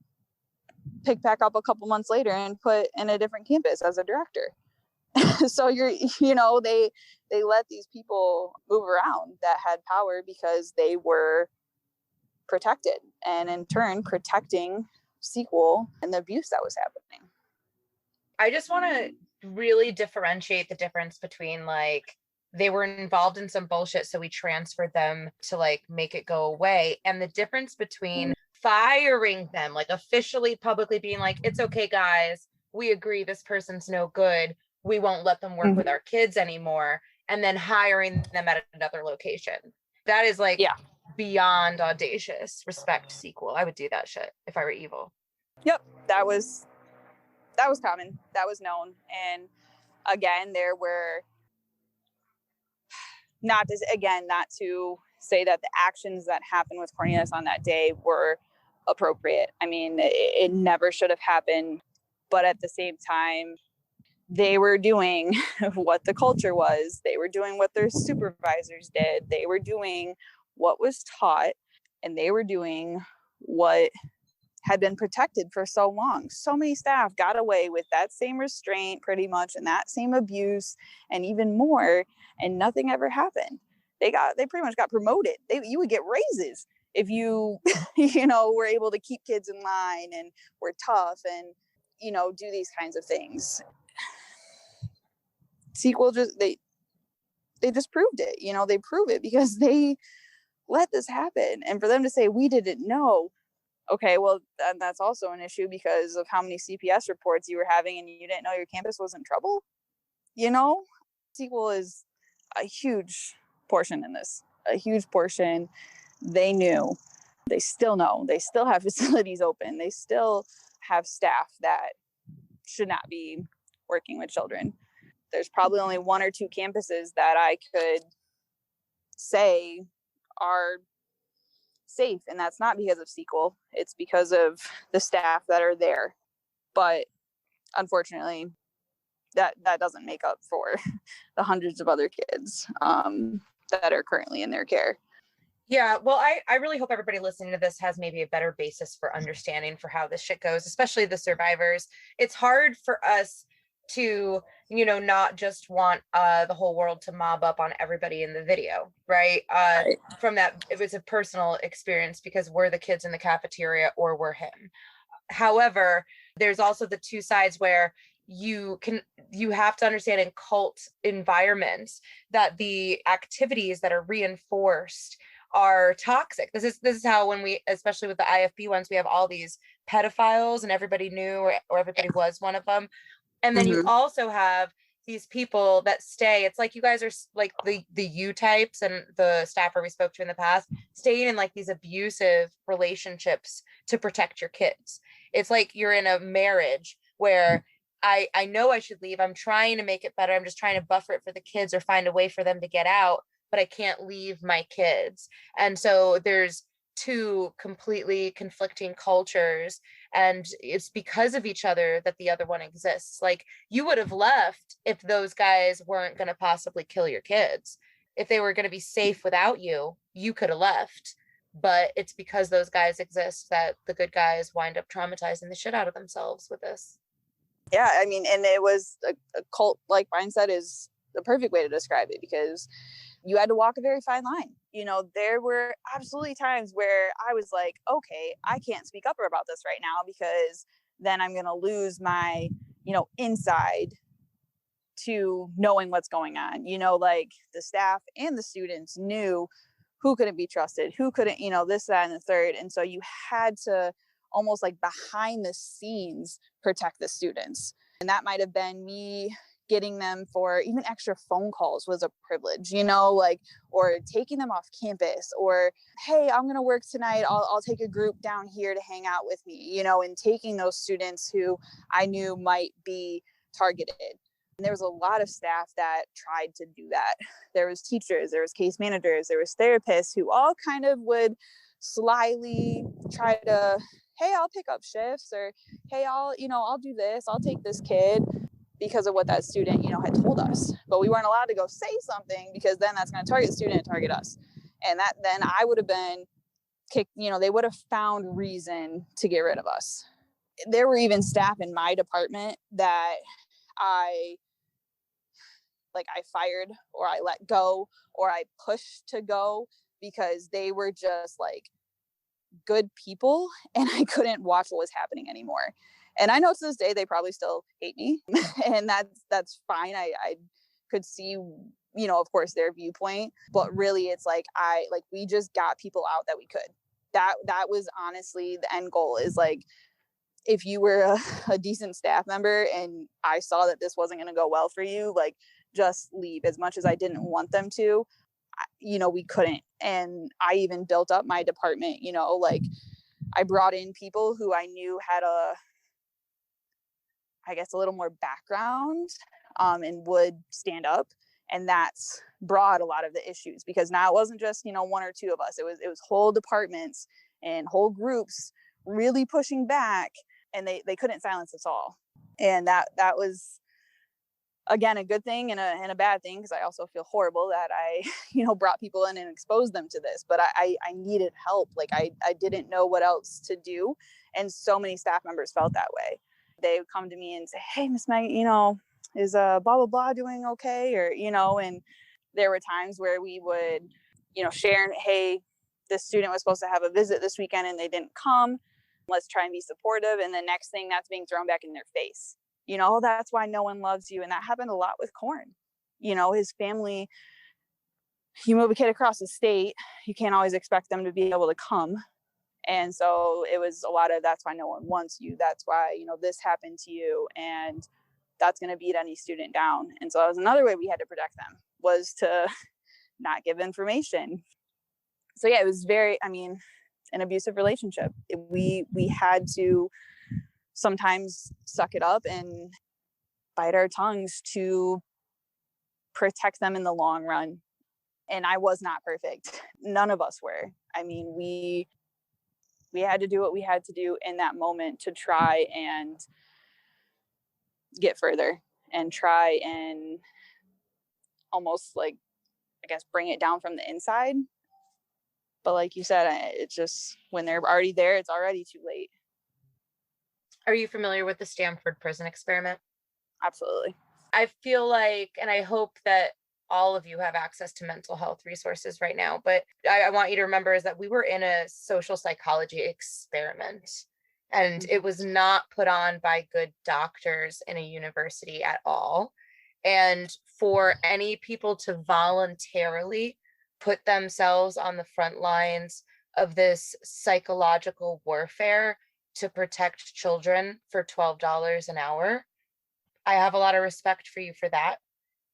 picked back up a couple months later and put in a different campus as a director. So they let these people move around that had power because they were protected, and in turn protecting Sequel and the abuse that was happening. I just want to really differentiate the difference between, like, they were involved in some bullshit, so we transferred them to, like, make it go away, and the difference between firing them, like, officially publicly being like, it's okay, guys, we agree this person's no good, we won't let them work with our kids anymore, and then hiring them at another location. That is, like, beyond audacious. Respect Sequel. I would do that shit if I were evil. Yep, that was common. That was known. And again, there were not to say that the actions that happened with Cornelius on that day were appropriate. I mean, it never should have happened. But at the same time, they were doing what the culture was. They were doing what their supervisors did. They were doing what was taught, and they were doing what had been protected for so long. So many staff got away with that same restraint pretty much, and that same abuse, and even more, and nothing ever happened. They pretty much got promoted. You would get raises if you were able to keep kids in line and were tough and do these kinds of things. Sequel they just proved it. They prove it because they let this happen. And for them to say we didn't know, okay, well, that's also an issue because of how many CPS reports you were having, and you didn't know your campus was in trouble. Sequel is a huge portion in this, a huge portion. They knew, they still know, they still have facilities open, they still have staff that should not be working with children. There's probably only one or two campuses that I could say are safe, and that's not because of Sequel. It's because of the staff that are there. But unfortunately, that doesn't make up for the hundreds of other kids that are currently in their care. Yeah, well, I really hope everybody listening to this has maybe a better basis for understanding for how this shit goes, especially the survivors. It's hard for us to, not just want the whole world to mob up on everybody in the video, right? Right. From that, it was a personal experience because we're the kids in the cafeteria or we're him. However, there's also the two sides where you have to understand in cult environments that the activities that are reinforced are toxic. This is how, when we, especially with the IFB ones, we have all these pedophiles and everybody knew or everybody was one of them. And then you also have these people that stay. It's like you guys are like the U types and the staffer we spoke to in the past, staying in like these abusive relationships to protect your kids. It's like you're in a marriage where I know I should leave. I'm trying to make it better. I'm just trying to buffer it for the kids or find a way for them to get out, but I can't leave my kids. And so there's two completely conflicting cultures, and it's because of each other that the other one exists. Like, you would have left if those guys weren't going to possibly kill your kids. If they were going to be safe without you, you could have left. But it's because those guys exist that the good guys wind up traumatizing the shit out of themselves with this. Yeah, I mean, and it was a cult, like mindset is the perfect way to describe it, because you had to walk a very fine line. There were absolutely times where I was like, okay, I can't speak up about this right now because then I'm going to lose my, inside to knowing what's going on. Like the staff and the students knew who couldn't be trusted, who couldn't, this, that, and the third. And so you had to almost like behind the scenes protect the students. And that might have been me getting them for even extra phone calls was a privilege, or taking them off campus, or, hey, I'm going to work tonight. I'll take a group down here to hang out with me, and taking those students who I knew might be targeted. And there was a lot of staff that tried to do that. There was teachers, there was case managers, there was therapists who all kind of would slyly try to, hey, I'll pick up shifts, or hey, I'll do this, I'll take this kid, because of what that student, had told us. But we weren't allowed to go say something, because then that's going to target the student and target us. And that then I would have been kicked, they would have found reason to get rid of us. There were even staff in my department that I fired, or I let go, or I pushed to go, because they were just like good people and I couldn't watch what was happening anymore. And I know to this day they probably still hate me and that's fine. I could see, of course, their viewpoint, but really it's like we just got people out that we could. That was honestly the end goal, is like, if you were a decent staff member and I saw that this wasn't going to go well for you, like, just leave. As much as I didn't want them to, we couldn't. And I even built up my department, I brought in people who I knew had a little more background, and would stand up. And that's brought a lot of the issues, because now it wasn't just, one or two of us. It was whole departments and whole groups really pushing back, and they couldn't silence us all. And that was, again, a good thing and a bad thing, because I also feel horrible that I, brought people in and exposed them to this. But I needed help. Like, I didn't know what else to do. And so many staff members felt that way. They would come to me and say, hey, Miss Meghan, is blah, blah, blah doing okay? Or, and there were times where we would, share, hey, this student was supposed to have a visit this weekend and they didn't come. Let's try and be supportive. And the next thing, that's being thrown back in their face. That's why no one loves you. And that happened a lot with Corn. His family, you move a kid across the state, you can't always expect them to be able to come. And so it was a lot of, that's why no one wants you. That's why, this happened to you. And that's going to beat any student down. And so that was another way we had to protect them, was to not give information. So yeah, it was an abusive relationship. We had to sometimes suck it up and bite our tongues to protect them in the long run. And I was not perfect. None of us were. We had to do what we had to do in that moment to try and get further and try and almost bring it down from the inside. But like you said, it's just, when they're already there, it's already too late. Are you familiar with the Stanford prison experiment? Absolutely. I feel like, and I hope that all of you have access to mental health resources right now, but I want you to remember is that we were in a social psychology experiment, and it was not put on by good doctors in a university at all. And for any people to voluntarily put themselves on the front lines of this psychological warfare to protect children for $12 an hour, I have a lot of respect for you for that.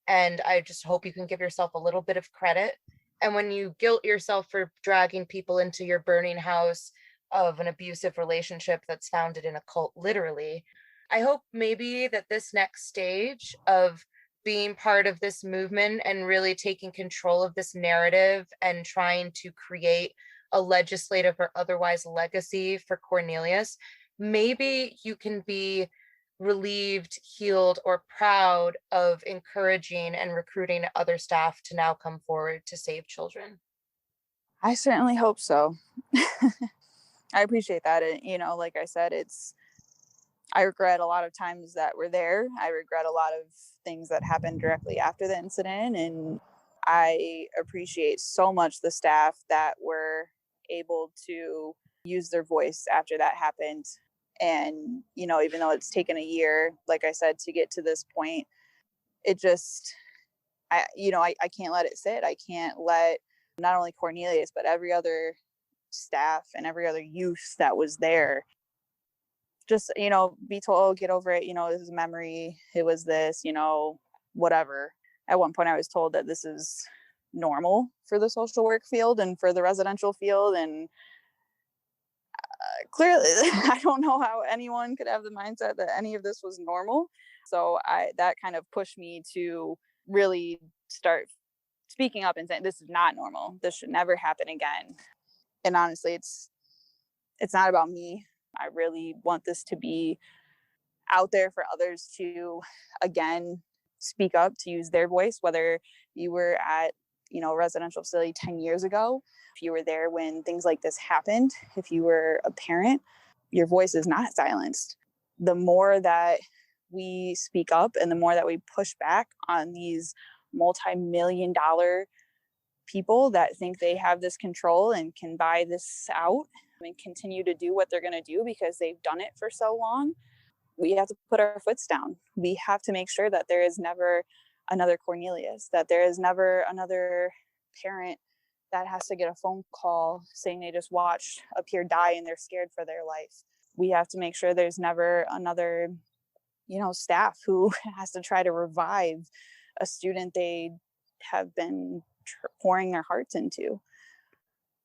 And I just hope you can give yourself a little bit of credit. And when you guilt yourself for dragging people into your burning house of an abusive relationship that's founded in a cult, literally, I hope maybe that this next stage of being part of this movement and really taking control of this narrative and trying to create a legislative or otherwise legacy for Cornelius, maybe you can be relieved, healed, or proud of encouraging and recruiting other staff to now come forward to save children. I certainly hope so. I appreciate that. Like I said, I regret a lot of times that we're there. I regret a lot of things that happened directly after the incident. And I appreciate so much the staff that were able to use their voice after that happened. And, even though it's taken a year, like I said, to get to this point, it just, I can't let it sit. I can't let not only Cornelius, but every other staff and every other youth that was there just, be told, get over it. This is a memory. It was this, whatever. At one point I was told that this is normal for the social work field and for the residential field. And clearly, I don't know how anyone could have the mindset that any of this was normal. So that kind of pushed me to really start speaking up and saying, this is not normal. This should never happen again. And honestly, it's not about me. I really want this to be out there for others to, again, speak up, to use their voice, whether you were at, a residential facility 10 years ago, if you were there when things like this happened, if you were a parent, your voice is not silenced. The more that we speak up and the more that we push back on these multi-million-dollar people that think they have this control and can buy this out and continue to do what they're going to do because they've done it for so long, we have to put our foots down. We have to make sure that there is never another Cornelius, that there is never another parent that has to get a phone call saying they just watched a peer die and they're scared for their life. We have to make sure there's never another, staff who has to try to revive a student they have been pouring their hearts into,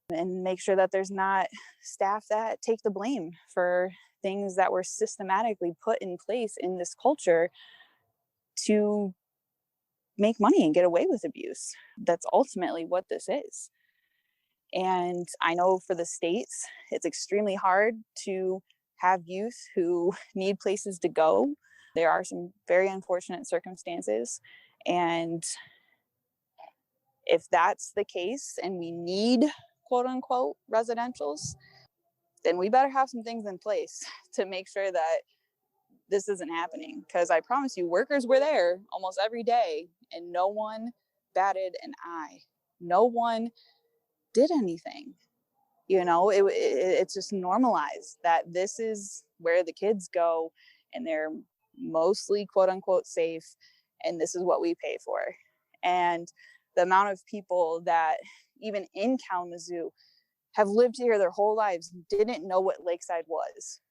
and make sure that there's not staff that take the blame for things that were systematically put in place in this culture to make money and get away with abuse. That's ultimately what this is. And I know for the states, it's extremely hard to have youth who need places to go. There are some very unfortunate circumstances. And if that's the case and we need quote unquote residentials, then we better have some things in place to make sure that this isn't happening. Because I promise you, workers were there almost every day and no one batted an eye. No one did anything. It's just normalized that this is where the kids go and they're mostly quote unquote safe, and this is what we pay for. And the amount of people that even in Kalamazoo have lived here their whole lives didn't know what Lakeside was.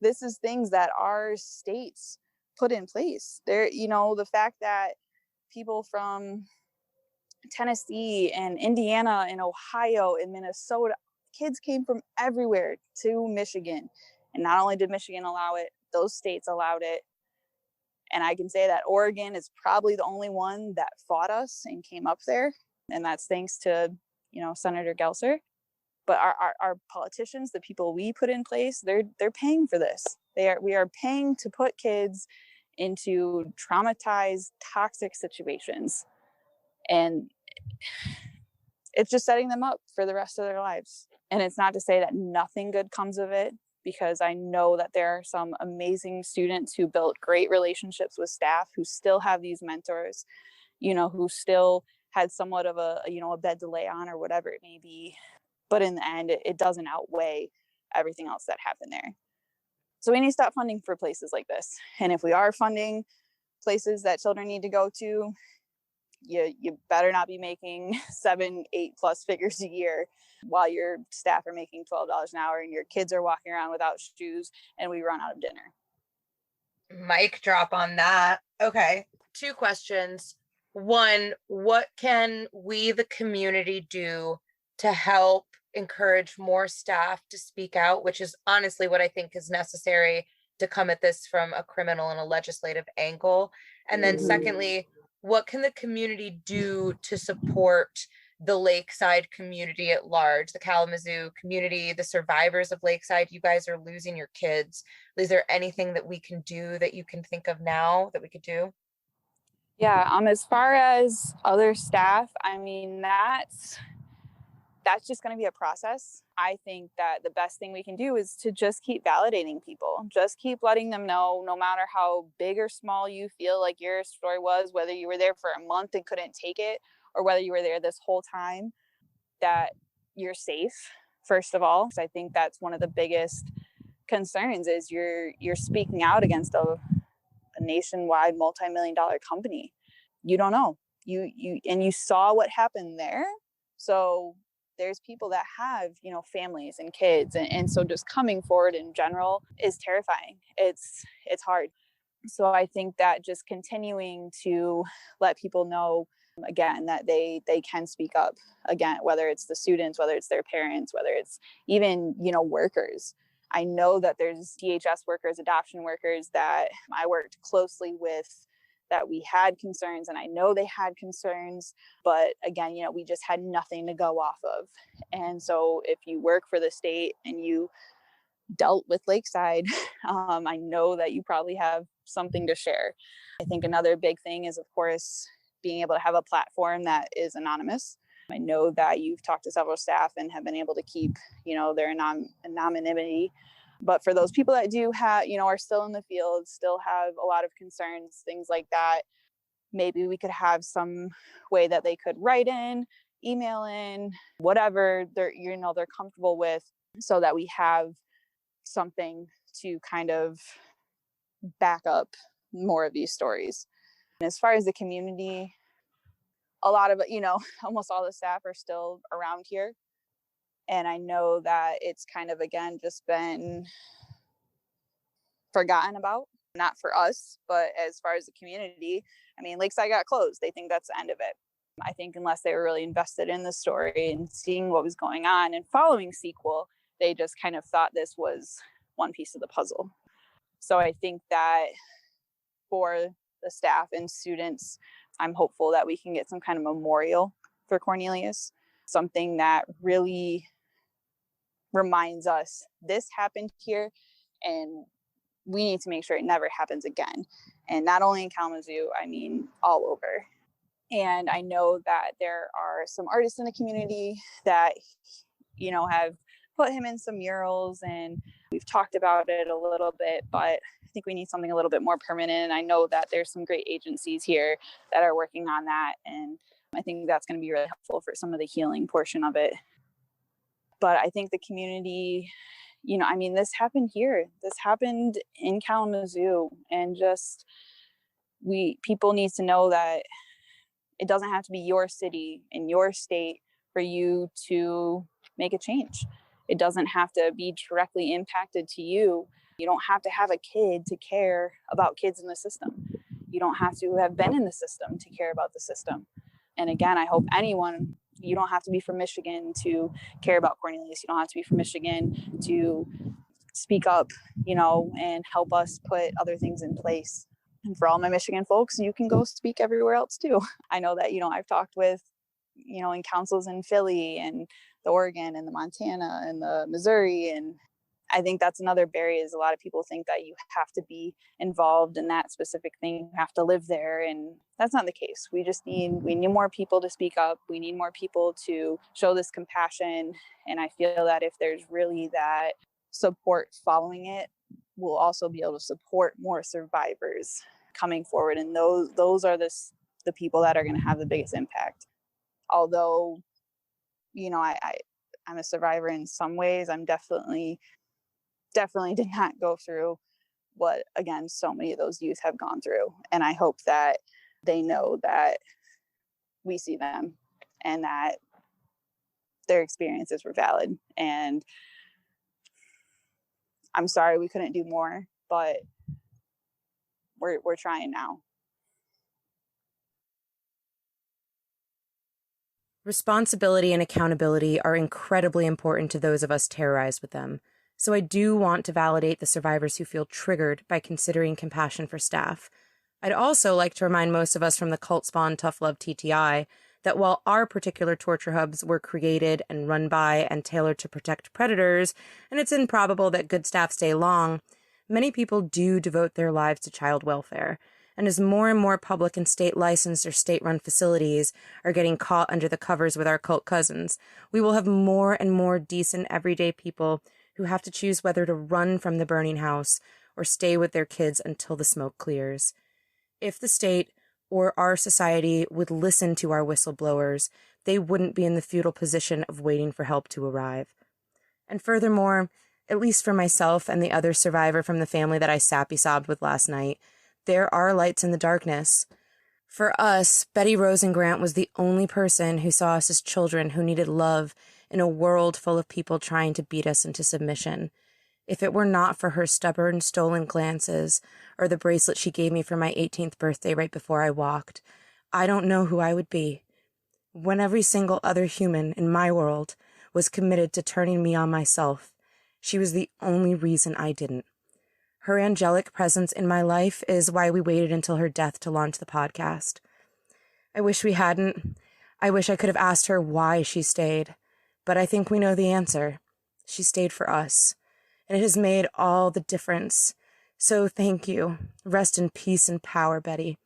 This is things that our states put in place. The fact that people from Tennessee and Indiana and Ohio and Minnesota, kids came from everywhere to Michigan. And not only did Michigan allow it, those states allowed it. And I can say that Oregon is probably the only one that fought us and came up there. And that's thanks to, Senator Gelser. But our politicians, the people we put in place, they're paying for this. We are paying to put kids into traumatized, toxic situations. And it's just setting them up for the rest of their lives. And it's not to say that nothing good comes of it, because I know that there are some amazing students who built great relationships with staff, who still have these mentors, who still had somewhat of a bed to lay on or whatever it may be. But in the end, it doesn't outweigh everything else that happened there. So we need to stop funding for places like this. And if we are funding places that children need to go to, you better not be making 7, 8+ figures a year while your staff are making $12 an hour and your kids are walking around without shoes and we run out of dinner. Mic drop on that. Okay. 2 questions. 1, what can we, the community, do to help encourage more staff to speak out, which is honestly what I think is necessary to come at this from a criminal and a legislative angle? And then secondly, what can the community do to support the Lakeside community at large, the Kalamazoo community, the survivors of Lakeside? You guys are losing your kids. Is there anything that we can do that you can think of now that we could do? Yeah, as far as other staff, that's just going to be a process. I think that the best thing we can do is to just keep validating people. Just keep letting them know, no matter how big or small you feel like your story was, whether you were there for a month and couldn't take it, or whether you were there this whole time, that you're safe, first of all. Because I think that's one of the biggest concerns is you're speaking out against a nationwide multi-million-dollar company. You don't know. You saw what happened there. So there's people that have, families and kids. And so just coming forward in general is terrifying. It's hard. So I think that just continuing to let people know, again, that they can speak up, again, whether it's the students, whether it's their parents, whether it's even, workers. I know that there's DHS workers, adoption workers that I worked closely with that we had concerns, and I know they had concerns, but again, we just had nothing to go off of. And so if you work for the state and you dealt with Lakeside, I know that you probably have something to share. I think another big thing is, of course, being able to have a platform that is anonymous. I know that you've talked to several staff and have been able to keep, their anonymity. But for those people that do have, are still in the field, still have a lot of concerns, things like that, maybe we could have some way that they could write in, email in, whatever they're comfortable with, so that we have something to kind of back up more of these stories. And as far as the community, a lot of almost all the staff are still around here. And I know that it's kind of, again, just been forgotten about, not for us, but as far as the community. I mean, Lakeside got closed. They think that's the end of it. I think unless they were really invested in the story and seeing what was going on and following sequel, they just kind of thought this was one piece of the puzzle. So I think that for the staff and students, I'm hopeful that we can get some kind of memorial for Cornelius, something that really reminds us this happened here and we need to make sure it never happens again. And not only in Kalamazoo, I mean, all over. And I know that there are some artists in the community that, have put him in some murals, and we've talked about it a little bit, but I think we need something a little bit more permanent. And I know that there's some great agencies here that are working on that. And I think that's going to be really helpful for some of the healing portion of it. But I think the community, this happened here. This happened in Kalamazoo, and just people need to know that it doesn't have to be your city and your state for you to make a change. It doesn't have to be directly impacted to you. You don't have to have a kid to care about kids in the system. You don't have to have been in the system to care about the system. And again, I hope you don't have to be from Michigan to care about Cornelius. You don't have to be from Michigan to speak up, and help us put other things in place. And for all my Michigan folks, you can go speak everywhere else too. I know that, I've talked with, in councils in Philly and the Oregon and the Montana and the Missouri. And I think that's another barrier, is a lot of people think that you have to be involved in that specific thing. You have to live there. And that's not the case. We need more people to speak up. We need more people to show this compassion. And I feel that if there's really that support following it, we'll also be able to support more survivors coming forward. And those are the people that are going to have the biggest impact. Although, I'm a survivor in some ways, I'm definitely did not go through what, again, so many of those youth have gone through. And I hope that they know that we see them and that their experiences were valid. And I'm sorry we couldn't do more, but we're trying now. Responsibility and accountability are incredibly important to those of us terrorized with them. So I do want to validate the survivors who feel triggered by considering compassion for staff. I'd also like to remind most of us from the cult-spawned Tough Love TTI that while our particular torture hubs were created and run by and tailored to protect predators, and it's improbable that good staff stay long, many people do devote their lives to child welfare. And as more and more public and state-licensed or state-run facilities are getting caught under the covers with our cult cousins, we will have more and more decent, everyday people who have to choose whether to run from the burning house or stay with their kids until the smoke clears. If the state or our society would listen to our whistleblowers, they wouldn't be in the futile position of waiting for help to arrive. And furthermore, at least for myself and the other survivor from the family that I sappy-sobbed with last night, there are lights in the darkness. For us, Betty Rosengrant was the only person who saw us as children who needed love in a world full of people trying to beat us into submission. If it were not for her stubborn, stolen glances, or the bracelet she gave me for my 18th birthday right before I walked, I don't know who I would be. When every single other human in my world was committed to turning me on myself, She was the only reason I didn't. Her angelic presence in my life is why we waited until her death to launch the podcast. I wish we hadn't. I wish I could have asked her why she stayed. But I think we know the answer. She stayed for us. And it has made all the difference. So thank you. Rest in peace and power, Betty.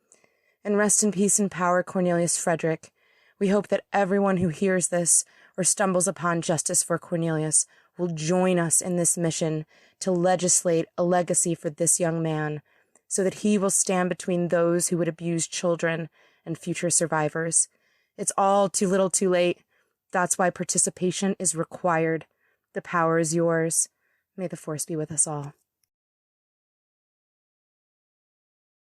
And rest in peace and power, Cornelius Frederick. We hope that everyone who hears this or stumbles upon Justice for Cornelius will join us in this mission to legislate a legacy for this young man so that he will stand between those who would abuse children and future survivors. It's all too little too late. That's why participation is required. The power is yours. May the force be with us all.